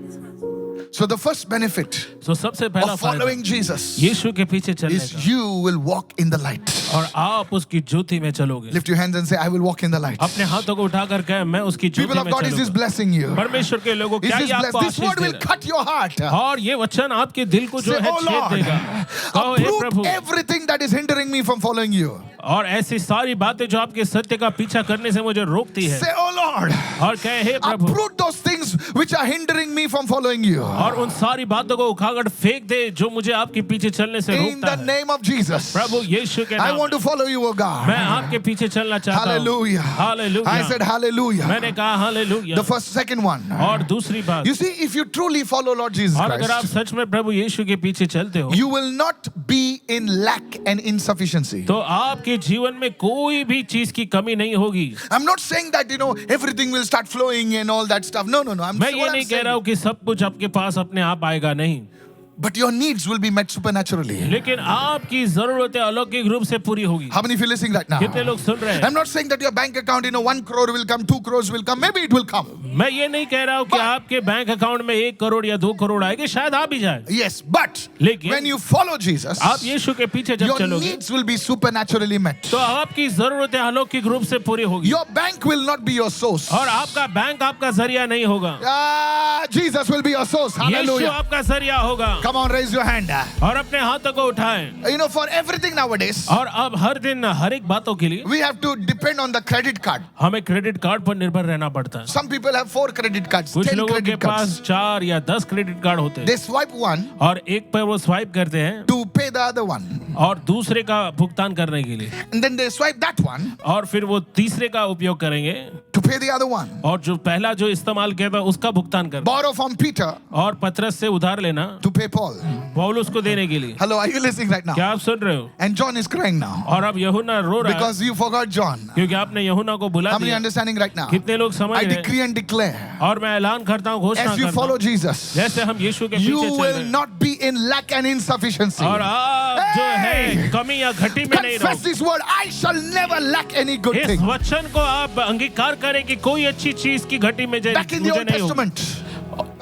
Speaker 1: So the first benefit
Speaker 2: तो सबसे पहला
Speaker 1: of
Speaker 2: फायदा
Speaker 1: following Jesus
Speaker 2: यीशु के पीछे चलने
Speaker 1: is
Speaker 2: का,
Speaker 1: you will walk in the light.
Speaker 2: और आप उसकी ज्योति में चलोगे।
Speaker 1: Lift your hands and say, I will walk in the light.
Speaker 2: अपने हाथों को उठाकर कहे मैं उसकी
Speaker 1: People
Speaker 2: ज्योति
Speaker 1: of
Speaker 2: में
Speaker 1: God, is this
Speaker 2: चलूंगा।
Speaker 1: blessing you?
Speaker 2: परमेश्वर के लोगों
Speaker 1: Is
Speaker 2: क्या
Speaker 1: this
Speaker 2: ये आपको
Speaker 1: blessed? This
Speaker 2: Ashish
Speaker 1: word
Speaker 2: they
Speaker 1: will
Speaker 2: रहा है?
Speaker 1: cut your heart.
Speaker 2: और ये वचन आपके दिल को जो
Speaker 1: Say,
Speaker 2: है
Speaker 1: oh
Speaker 2: छेद
Speaker 1: Lord,
Speaker 2: देगा। कहो हे प्रभु,
Speaker 1: uproot everything that is hindering me from following you.
Speaker 2: और ऐसी सारी बातें जो आपके सत्य का पीछा करने से मुझे रोकती है,
Speaker 1: Say, oh Lord,
Speaker 2: और कहे हे प्रभु,
Speaker 1: uproot those things which are hindering me from following you.
Speaker 2: और उन सारी बातों को उखाड़ फेंक दे जो मुझे आपके पीछे चलने से
Speaker 1: In
Speaker 2: रोकता
Speaker 1: the
Speaker 2: है।
Speaker 1: name of Jesus,
Speaker 2: प्रभु यीशु के
Speaker 1: I
Speaker 2: नाम
Speaker 1: want to follow you, oh
Speaker 2: मैं
Speaker 1: God.
Speaker 2: आपके पीछे चलना चाहता हूँ।
Speaker 1: Hallelujah.
Speaker 2: Hallelujah.
Speaker 1: I said hallelujah.
Speaker 2: मैंने कहा हालेलुया।
Speaker 1: The second one.
Speaker 2: और दूसरी बात,
Speaker 1: You see, if you truly follow Lord Jesus
Speaker 2: और अगर आप
Speaker 1: Christ,
Speaker 2: सच में प्रभु यीशु के पीछे चलते हो
Speaker 1: you will not be in lack and insufficiency.
Speaker 2: तो आपके जीवन में कोई भी चीज की कमी नहीं होगी।
Speaker 1: I'm not saying that, everything will start flowing and all that stuff. No.
Speaker 2: मैं ये नहीं कह रहा हूँ कि सब कुछ आपके पास अपने आप आएगा, नहीं,
Speaker 1: But your needs will be met supernaturally.
Speaker 2: लेकिन आपकी जरूरतें अलौकिक रूप से पूरी होगी।
Speaker 1: How many of you listening right now?
Speaker 2: कितने लोग सुन रहे हैं?
Speaker 1: I'm not saying that your bank account, 1 crore will come, 2 crores will come. Maybe it will come.
Speaker 2: मैं ये नहीं कह रहा हूँ कि आपके बैंक अकाउंट में 1 करोड़ या 2 करोड़ आएंगे, शायद आ भी जाए।
Speaker 1: Yes, but
Speaker 2: लेकिन
Speaker 1: when you follow Jesus,
Speaker 2: आप यीशु के पीछे जब
Speaker 1: your
Speaker 2: चलोगे
Speaker 1: needs will be supernaturally met.
Speaker 2: तो आपकी जरूरतें अलौकिक रूप से पूरी होगी।
Speaker 1: Your bank will not be your source.
Speaker 2: और आपका बैंक आपका जरिया नहीं होगा,
Speaker 1: Jesus will be your source.
Speaker 2: Yeshu
Speaker 1: Hallelujah.
Speaker 2: आपका जरिया होगा।
Speaker 1: Come on, raise your hand.
Speaker 2: और अपने हाथों को उठाएं।
Speaker 1: For everything nowadays,
Speaker 2: और अब हर दिन हर एक बातों के लिए
Speaker 1: we have to depend on the credit card.
Speaker 2: हमें क्रेडिट कार्ड पर निर्भर रहना पड़ता है।
Speaker 1: Some people have 4 credit cards,
Speaker 2: कुछ
Speaker 1: 10
Speaker 2: लोगों के
Speaker 1: credit cards.
Speaker 2: पास 4 या 10 क्रेडिट कार्ड होते हैं
Speaker 1: They swipe one
Speaker 2: और एक पर वो स्वाइप करते हैं
Speaker 1: to pay the other one.
Speaker 2: और दूसरे का भुगतान करने के लिए,
Speaker 1: And then they swipe that one
Speaker 2: और फिर वो तीसरे का उपयोग करेंगे
Speaker 1: to pay the other one.
Speaker 2: और जो पहला जो इस्तेमाल किया था उसका भुगतान करना,
Speaker 1: Borrow from Peter
Speaker 2: और पतरस से उधार लेना
Speaker 1: to pay Paul.
Speaker 2: पौलुस को देने के लिए।
Speaker 1: Hello, are you listening right now?
Speaker 2: क्या आप सुन रहे हो?
Speaker 1: And John is crying now
Speaker 2: और अब यूहन्ना रो रहा है
Speaker 1: because you forgot John.
Speaker 2: क्योंकि आपने यूहन्ना को बुला
Speaker 1: How many
Speaker 2: दिया।
Speaker 1: understanding right now?
Speaker 2: कितने लोग समझ
Speaker 1: I
Speaker 2: रहे हैं?
Speaker 1: decree and declare,
Speaker 2: और मैं ऐलान करता हूँ, घोषणा
Speaker 1: as you
Speaker 2: करता
Speaker 1: follow
Speaker 2: हूँ,
Speaker 1: Jesus,
Speaker 2: जैसे हम यीशु के
Speaker 1: you
Speaker 2: पीछे चल रहे
Speaker 1: will
Speaker 2: हैं
Speaker 1: not be in lack and insufficiency.
Speaker 2: और आप जो
Speaker 1: Hey!
Speaker 2: है कमी या घटी में नहीं
Speaker 1: Confess
Speaker 2: रहोगे।
Speaker 1: this word, I shall never lack any good
Speaker 2: इस
Speaker 1: thing.
Speaker 2: वचन को आप अंगीकार करें कि कोई अच्छी चीज की घटी में
Speaker 1: Back in the
Speaker 2: मुझे
Speaker 1: Old
Speaker 2: नहीं होगी।
Speaker 1: Testament,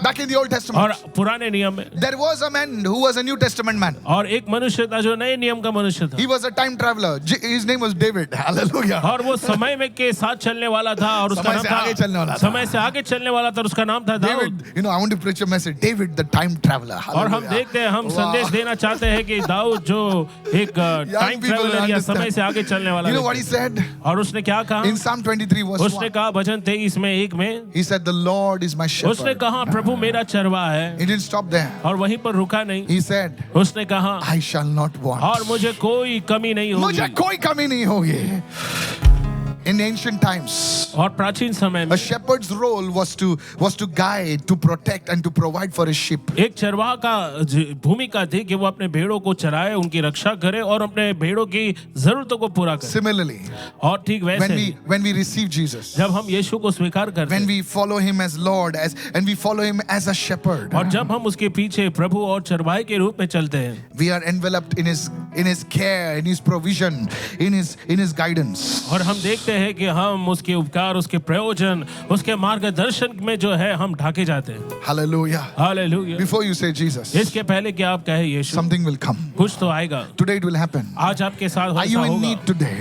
Speaker 1: back in the Old
Speaker 2: और
Speaker 1: Testament,
Speaker 2: पुराने नियम में
Speaker 1: there was a man who was a New Testament man.
Speaker 2: और एक मनुष्य था जो नए नियम का मनुष्य था
Speaker 1: He was a time traveler. His name was David. Hallelujah.
Speaker 2: और वो समय में के साथ चलने वाला था और उसका
Speaker 1: समय
Speaker 2: नाम
Speaker 1: से आगे चलने वाला
Speaker 2: था
Speaker 1: था।
Speaker 2: समय से आगे चलने वाला था और उसका नाम था Dawood.
Speaker 1: David, I want to preach a message. David, the time traveler.
Speaker 2: और हम
Speaker 1: Hallelujah.
Speaker 2: देखते हैं, हम
Speaker 1: Wow.
Speaker 2: संदेश देना चाहते हैं कि दाऊद जो एक टाइम
Speaker 1: people
Speaker 2: ट्रैवलर या
Speaker 1: understand.
Speaker 2: समय से आगे चलने वाला
Speaker 1: You know what he
Speaker 2: व्यक्ति।
Speaker 1: said?
Speaker 2: और उसने क्या कहा?
Speaker 1: In Psalm 23 verse
Speaker 2: उसने
Speaker 1: 1.
Speaker 2: कहा भजन 23 में 1 में,
Speaker 1: He said, the Lord is my
Speaker 2: उसने
Speaker 1: shepherd.
Speaker 2: कहा प्रभु मेरा चरवाहा है।
Speaker 1: He didn't stop there.
Speaker 2: और वहीं पर रुका नहीं,
Speaker 1: He said,
Speaker 2: उसने कहा
Speaker 1: I shall not want.
Speaker 2: और मुझे कोई कमी नहीं
Speaker 1: मुझे
Speaker 2: होगी।
Speaker 1: कोई कमी नहीं होगी. In ancient times,
Speaker 2: और प्राचीन समय में
Speaker 1: a shepherd's role was to guide, to protect, and to provide for his sheep.
Speaker 2: एक चरवाहा का भूमिका थी कि वो अपने भेड़ों को चराए, उनकी रक्षा करे और अपने भेड़ों की जरूरतों को पूरा करे।
Speaker 1: Similarly,
Speaker 2: और ठीक वैसे ही
Speaker 1: when we receive Jesus,
Speaker 2: जब हम यीशु को स्वीकार करते
Speaker 1: when
Speaker 2: हैं
Speaker 1: we follow him as Lord, and we follow him as a shepherd,
Speaker 2: और जब हम उसके पीछे प्रभु और चरवाहे के रूप में चलते हैं,
Speaker 1: we are enveloped in his in His care, in His provision, in His guidance.
Speaker 2: और हम देखते हैं कि हम उसके उपकार, उसके प्रयोजन, उसके मार्गदर्शन में जो है हम ढाके जाते हैं.
Speaker 1: Hallelujah.
Speaker 2: Hallelujah.
Speaker 1: Before you say Jesus,
Speaker 2: इसके पहले कि आप कहे यीशु,
Speaker 1: something will come.
Speaker 2: कुछ तो आएगा.
Speaker 1: Today it will happen.
Speaker 2: आज आपके साथ
Speaker 1: Are you
Speaker 2: ऐसा
Speaker 1: in
Speaker 2: होगा.
Speaker 1: need today?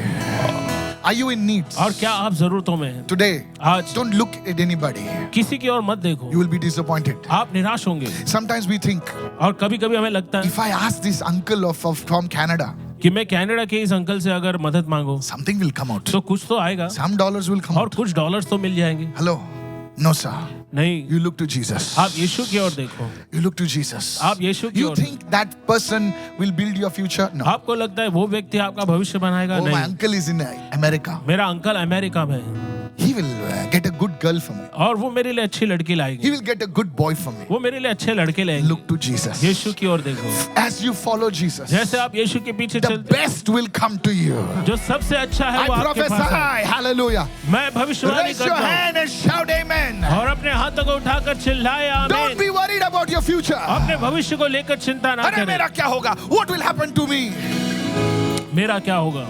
Speaker 1: Are you in need?
Speaker 2: और क्या आप जरूरतों में हैं?
Speaker 1: Today,
Speaker 2: आज
Speaker 1: don't look at anybody.
Speaker 2: किसी की ओर मत देखो.
Speaker 1: You will be disappointed.
Speaker 2: आप निराश होंगे.
Speaker 1: Sometimes we think,
Speaker 2: और कभी-कभी हमें लगता है
Speaker 1: if I ask this uncle from Canada,
Speaker 2: कि मैं कनाडा के इस अंकल से अगर मदद मांगू
Speaker 1: something will come out.
Speaker 2: तो कुछ तो आएगा.
Speaker 1: Some dollars will come
Speaker 2: और
Speaker 1: out.
Speaker 2: कुछ डॉलर्स तो मिल जाएंगे.
Speaker 1: Hello? No, sir.
Speaker 2: नहीं.
Speaker 1: You look to Jesus.
Speaker 2: आप यीशु की ओर देखो.
Speaker 1: You look to Jesus.
Speaker 2: आप यीशु की
Speaker 1: You
Speaker 2: ore.
Speaker 1: think that person will build your future? No.
Speaker 2: आपको लगता है वो व्यक्ति आपका भविष्य बनाएगा?
Speaker 1: Oh, my
Speaker 2: नहीं.
Speaker 1: uncle is in America.
Speaker 2: मेरा अंकल अमेरिका में है
Speaker 1: He will get a good girl for me.
Speaker 2: और वो मेरे लिए अच्छी लड़की
Speaker 1: He
Speaker 2: लाएगी.
Speaker 1: will get a good boy for me.
Speaker 2: वो मेरे लिए अच्छे लड़के लाएंगे.
Speaker 1: Look to Jesus.
Speaker 2: यीशु की ओर देखो.
Speaker 1: As you follow Jesus,
Speaker 2: जैसे आप यीशु के पीछे
Speaker 1: the
Speaker 2: चलते,
Speaker 1: best will come to you.
Speaker 2: जो सबसे अच्छा है
Speaker 1: I
Speaker 2: वो आपके पास है.
Speaker 1: prophesy. Hallelujah.
Speaker 2: मैं भविष्यवाणी
Speaker 1: Raise your
Speaker 2: करता हूँ
Speaker 1: hand and shout amen.
Speaker 2: और अपने हाथों को उठाकर चिल्लाए
Speaker 1: Don't
Speaker 2: आमीन.
Speaker 1: be worried about your future.
Speaker 2: अपने भविष्य को लेकर चिंता ना
Speaker 1: अरे
Speaker 2: करें.
Speaker 1: मेरा क्या होगा? What will happen to me?
Speaker 2: मेरा क्या होगा?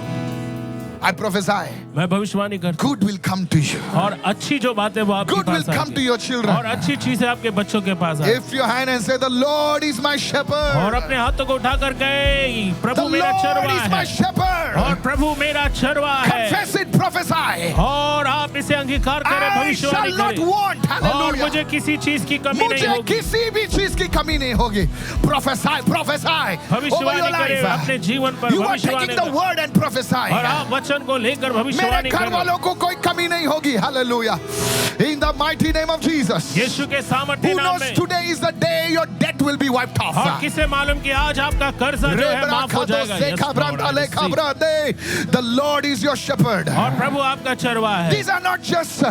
Speaker 1: I prophesy.
Speaker 2: मैं भविष्यवाणी करता
Speaker 1: Good will come to you.
Speaker 2: हूँ और अच्छी जो बातें वो आपके
Speaker 1: Good will
Speaker 2: pass
Speaker 1: come to
Speaker 2: आएंगी.
Speaker 1: your
Speaker 2: और
Speaker 1: children.
Speaker 2: अच्छी चीजें आपके बच्चों के पास आएंगी.
Speaker 1: Lift your hand and say, the Lord is my
Speaker 2: और
Speaker 1: shepherd.
Speaker 2: अपने हाथों को उठाकर कहे
Speaker 1: The
Speaker 2: प्रभु मेरा
Speaker 1: Lord
Speaker 2: चरवा
Speaker 1: is my
Speaker 2: है.
Speaker 1: shepherd.
Speaker 2: और प्रभु मेरा चरवा है.
Speaker 1: Confess it, prophesy.
Speaker 2: और आप इसे अंगीकार करें,
Speaker 1: I
Speaker 2: भविष्यवाणी
Speaker 1: shall not
Speaker 2: करें.
Speaker 1: want.
Speaker 2: और
Speaker 1: Hallelujah.
Speaker 2: मुझे किसी चीज की कमी नहीं
Speaker 1: मुझे
Speaker 2: होगी.
Speaker 1: किसी भी चीज की कमी नहीं होगी. Prophesy, prophesy over
Speaker 2: भविष्यवाणी
Speaker 1: your
Speaker 2: करें
Speaker 1: life.
Speaker 2: अपने जीवन पर.
Speaker 1: You are
Speaker 2: भविष्यवाणी
Speaker 1: taking the
Speaker 2: करें.
Speaker 1: word and prophesy.
Speaker 2: और आप वचन को लेकर
Speaker 1: मेरे
Speaker 2: भविष्यवाणी
Speaker 1: घर
Speaker 2: करें.
Speaker 1: वालों को कोई कमी नहीं होगी. Hallelujah. In the mighty name of Jesus.
Speaker 2: यीशु के सामर्थ्य
Speaker 1: Who
Speaker 2: नाम
Speaker 1: knows
Speaker 2: में.
Speaker 1: today is the day your debt will be wiped off.
Speaker 2: और किसे मालूम कि आज आपका कर्जा जो है माफ हो जाएगा. Yes, Lord, I receive.
Speaker 1: The Lord is your shepherd.
Speaker 2: और प्रभु आपका चरवा है.
Speaker 1: These are not just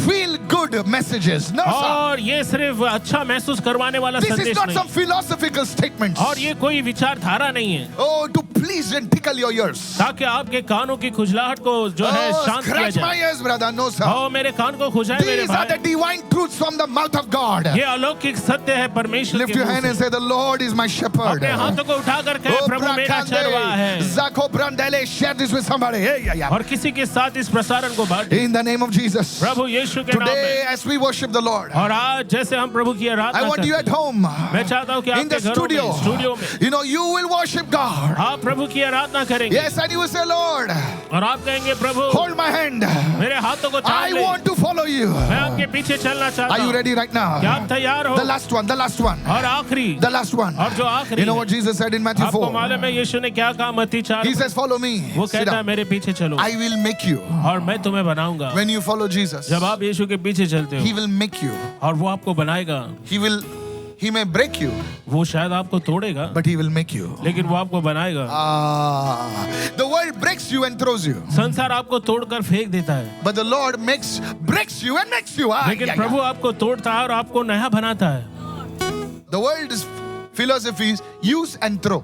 Speaker 1: feel good messages. No, sir.
Speaker 2: और ये सिर्फ अच्छा महसूस करवाने वाला
Speaker 1: This is
Speaker 2: संदेश
Speaker 1: not
Speaker 2: नहीं.
Speaker 1: some philosophical statements.
Speaker 2: और ये कोई विचारधारा नहीं है
Speaker 1: Oh, to please and tickle your ears.
Speaker 2: ताकि आपके कानों की खुजलाहट को जो है
Speaker 1: Oh,
Speaker 2: शांत किया
Speaker 1: scratch my
Speaker 2: जाए.
Speaker 1: ears, brother. No, sir.
Speaker 2: ओ मेरे कान को खुजाए मेरे
Speaker 1: These are the
Speaker 2: भाई.
Speaker 1: divine truths from the mouth of God.
Speaker 2: ये अलौकिक सत्य है परमेश्वर
Speaker 1: Lift
Speaker 2: के
Speaker 1: your
Speaker 2: मुंह
Speaker 1: hand
Speaker 2: से.
Speaker 1: and say, the Lord is my shepherd.
Speaker 2: अपने हाथों को उठाकर कहे
Speaker 1: Oh,
Speaker 2: प्रभु मेरा चरवा है.
Speaker 1: Zako Brandele, share this with somebody. Hey, yeah, yeah.
Speaker 2: और किसी के साथ इस प्रसारण को बांटे.
Speaker 1: In the name of Jesus.
Speaker 2: प्रभु यीशु के नाम
Speaker 1: Today,
Speaker 2: में.
Speaker 1: as we worship the Lord,
Speaker 2: और आज जैसे हम प्रभु की
Speaker 1: I
Speaker 2: आराधना
Speaker 1: want you
Speaker 2: करते
Speaker 1: at
Speaker 2: हैं.
Speaker 1: home,
Speaker 2: मैं चाहता हूँ कि
Speaker 1: in the
Speaker 2: आपके घरों
Speaker 1: studio,
Speaker 2: में, स्टूडियो में
Speaker 1: you know, you will worship God.
Speaker 2: आप प्रभु की आराधना करेंगे.
Speaker 1: Yes, and you will say, Lord,
Speaker 2: और आप कहेंगे प्रभु
Speaker 1: hold my hand.
Speaker 2: मेरे हाथों को थाम
Speaker 1: I
Speaker 2: ले.
Speaker 1: want to follow you.
Speaker 2: मैं आपके पीछे चलना चाहता
Speaker 1: Are you
Speaker 2: हूँ.
Speaker 1: ready right now?
Speaker 2: क्या आप तैयार हो?
Speaker 1: The last one, the last one,
Speaker 2: और आखिरी,
Speaker 1: the last one.
Speaker 2: और जो आखिरी
Speaker 1: You know
Speaker 2: है,
Speaker 1: what Jesus said in Matthew
Speaker 2: आपको
Speaker 1: 4?
Speaker 2: मालूम है यीशु ने क्या कहा मत्ती 4
Speaker 1: He
Speaker 2: में?
Speaker 1: says, follow me.
Speaker 2: वो
Speaker 1: Sit
Speaker 2: कहता है
Speaker 1: down.
Speaker 2: मेरे पीछे चलो
Speaker 1: I will make you.
Speaker 2: और मैं तुम्हें बनाऊंगा.
Speaker 1: When you follow Jesus,
Speaker 2: जब आप यीशु के पीछे चलते
Speaker 1: He
Speaker 2: हो
Speaker 1: will make you.
Speaker 2: और वो आपको बनाएगा.
Speaker 1: He may break you,
Speaker 2: वो शायद आपको तोड़ेगा
Speaker 1: but He will make you.
Speaker 2: लेकिन वो आपको बनाएगा.
Speaker 1: The world breaks you and throws you,
Speaker 2: संसार आपको तोड़कर फेंक देता है
Speaker 1: but the Lord breaks you and makes you.
Speaker 2: लेकिन प्रभु आपको तोड़ता है और आपको नया बनाता है.
Speaker 1: The world's philosophy is use and throw.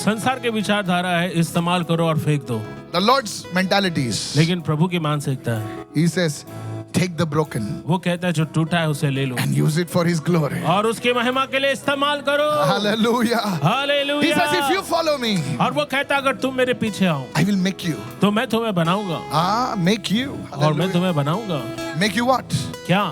Speaker 2: संसार के विचारधारा है इस्तेमाल करो और फेंक दो.
Speaker 1: The Lord's mentality is,
Speaker 2: लेकिन प्रभु की मानसिकता है.
Speaker 1: He says, take the broken
Speaker 2: वो कहता है जो टूटा है उसे ले लो
Speaker 1: and use it for His glory.
Speaker 2: और उसके महिमा के लिए इस्तेमाल करो.
Speaker 1: Hallelujah. He
Speaker 2: hallelujah.
Speaker 1: says, if you follow me,
Speaker 2: और वो कहता है अगर तुम मेरे पीछे आओ
Speaker 1: I will make you.
Speaker 2: तो मैं तुम्हें बनाऊंगा.
Speaker 1: Make you.
Speaker 2: और मैं
Speaker 1: Hallelujah.
Speaker 2: तुम्हें बनाऊंगा.
Speaker 1: Make you what?
Speaker 2: क्या?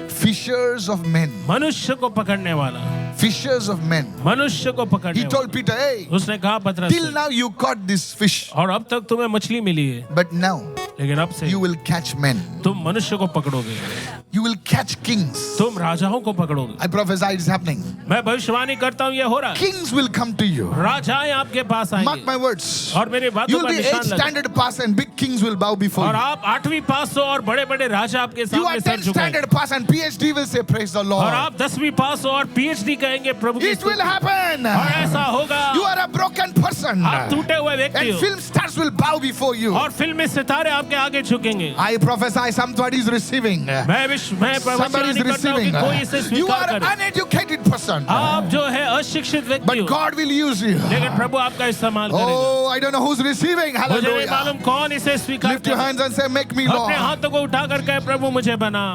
Speaker 1: Fishers of men.
Speaker 2: मनुष्य को पकड़ने वाला.
Speaker 1: Fishers of men.
Speaker 2: मनुष्य को पकड़ने
Speaker 1: He
Speaker 2: वाला.
Speaker 1: told Peter, hey,
Speaker 2: उसने कहा पतरस
Speaker 1: till
Speaker 2: से,
Speaker 1: now you caught this fish,
Speaker 2: और अब तक तुम्हें मछली मिली है
Speaker 1: but now
Speaker 2: लेकिन अब से
Speaker 1: you will catch men.
Speaker 2: तुम मनुष्य को पकड़ोगे.
Speaker 1: You will catch kings.
Speaker 2: तुम राजाओं को पकड़ोगे.
Speaker 1: I prophesy it's happening.
Speaker 2: मैं भविष्यवाणी करता हूँ ये हो रहा है.
Speaker 1: Kings will come to you.
Speaker 2: राजाएं आपके पास
Speaker 1: Mark
Speaker 2: आएंगे
Speaker 1: my words.
Speaker 2: और मेरे बातों
Speaker 1: You'll
Speaker 2: का
Speaker 1: be
Speaker 2: निशान
Speaker 1: 8th
Speaker 2: लगे.
Speaker 1: standard pass and big kings will bow before
Speaker 2: और
Speaker 1: you.
Speaker 2: आप 8वीं पास हो और बड़े बड़े राजा आपके
Speaker 1: You are
Speaker 2: सामने sir
Speaker 1: 10th
Speaker 2: झुकाएंगे.
Speaker 1: standard pass and PhD will say praise the
Speaker 2: और
Speaker 1: Lord.
Speaker 2: आप 10वीं पास हो और PhD कहेंगे प्रभु की
Speaker 1: It will
Speaker 2: स्तुति.
Speaker 1: happen.
Speaker 2: और ऐसा होगा.
Speaker 1: You are a broken person.
Speaker 2: आप टूटे हुए व्यक्ति
Speaker 1: And
Speaker 2: हो
Speaker 1: film stars will bow before you.
Speaker 2: और फिल्मी सितारे आपके आगे झुकेंगे.
Speaker 1: I prophesy somebody is receiving.
Speaker 2: मैं
Speaker 1: Somebody
Speaker 2: भविष्यवाणी
Speaker 1: is
Speaker 2: करता हूँ
Speaker 1: receiving.
Speaker 2: कि कोई इसे
Speaker 1: You
Speaker 2: स्वीकार
Speaker 1: are
Speaker 2: करे.
Speaker 1: uneducated person.
Speaker 2: आप जो है अशिक्षित व्यक्ति
Speaker 1: But
Speaker 2: हो
Speaker 1: God will use you.
Speaker 2: लेकिन प्रभु आपका इस्तेमाल करेगा.
Speaker 1: Oh, I don't know who's receiving.
Speaker 2: मुझे नहीं
Speaker 1: Hallelujah.
Speaker 2: मालूम कौन इसे स्वीकार
Speaker 1: Lift your
Speaker 2: करे.
Speaker 1: hands and say, make me
Speaker 2: अपने
Speaker 1: Lord.
Speaker 2: हाथों को उठाकर कहे प्रभु मुझे बना.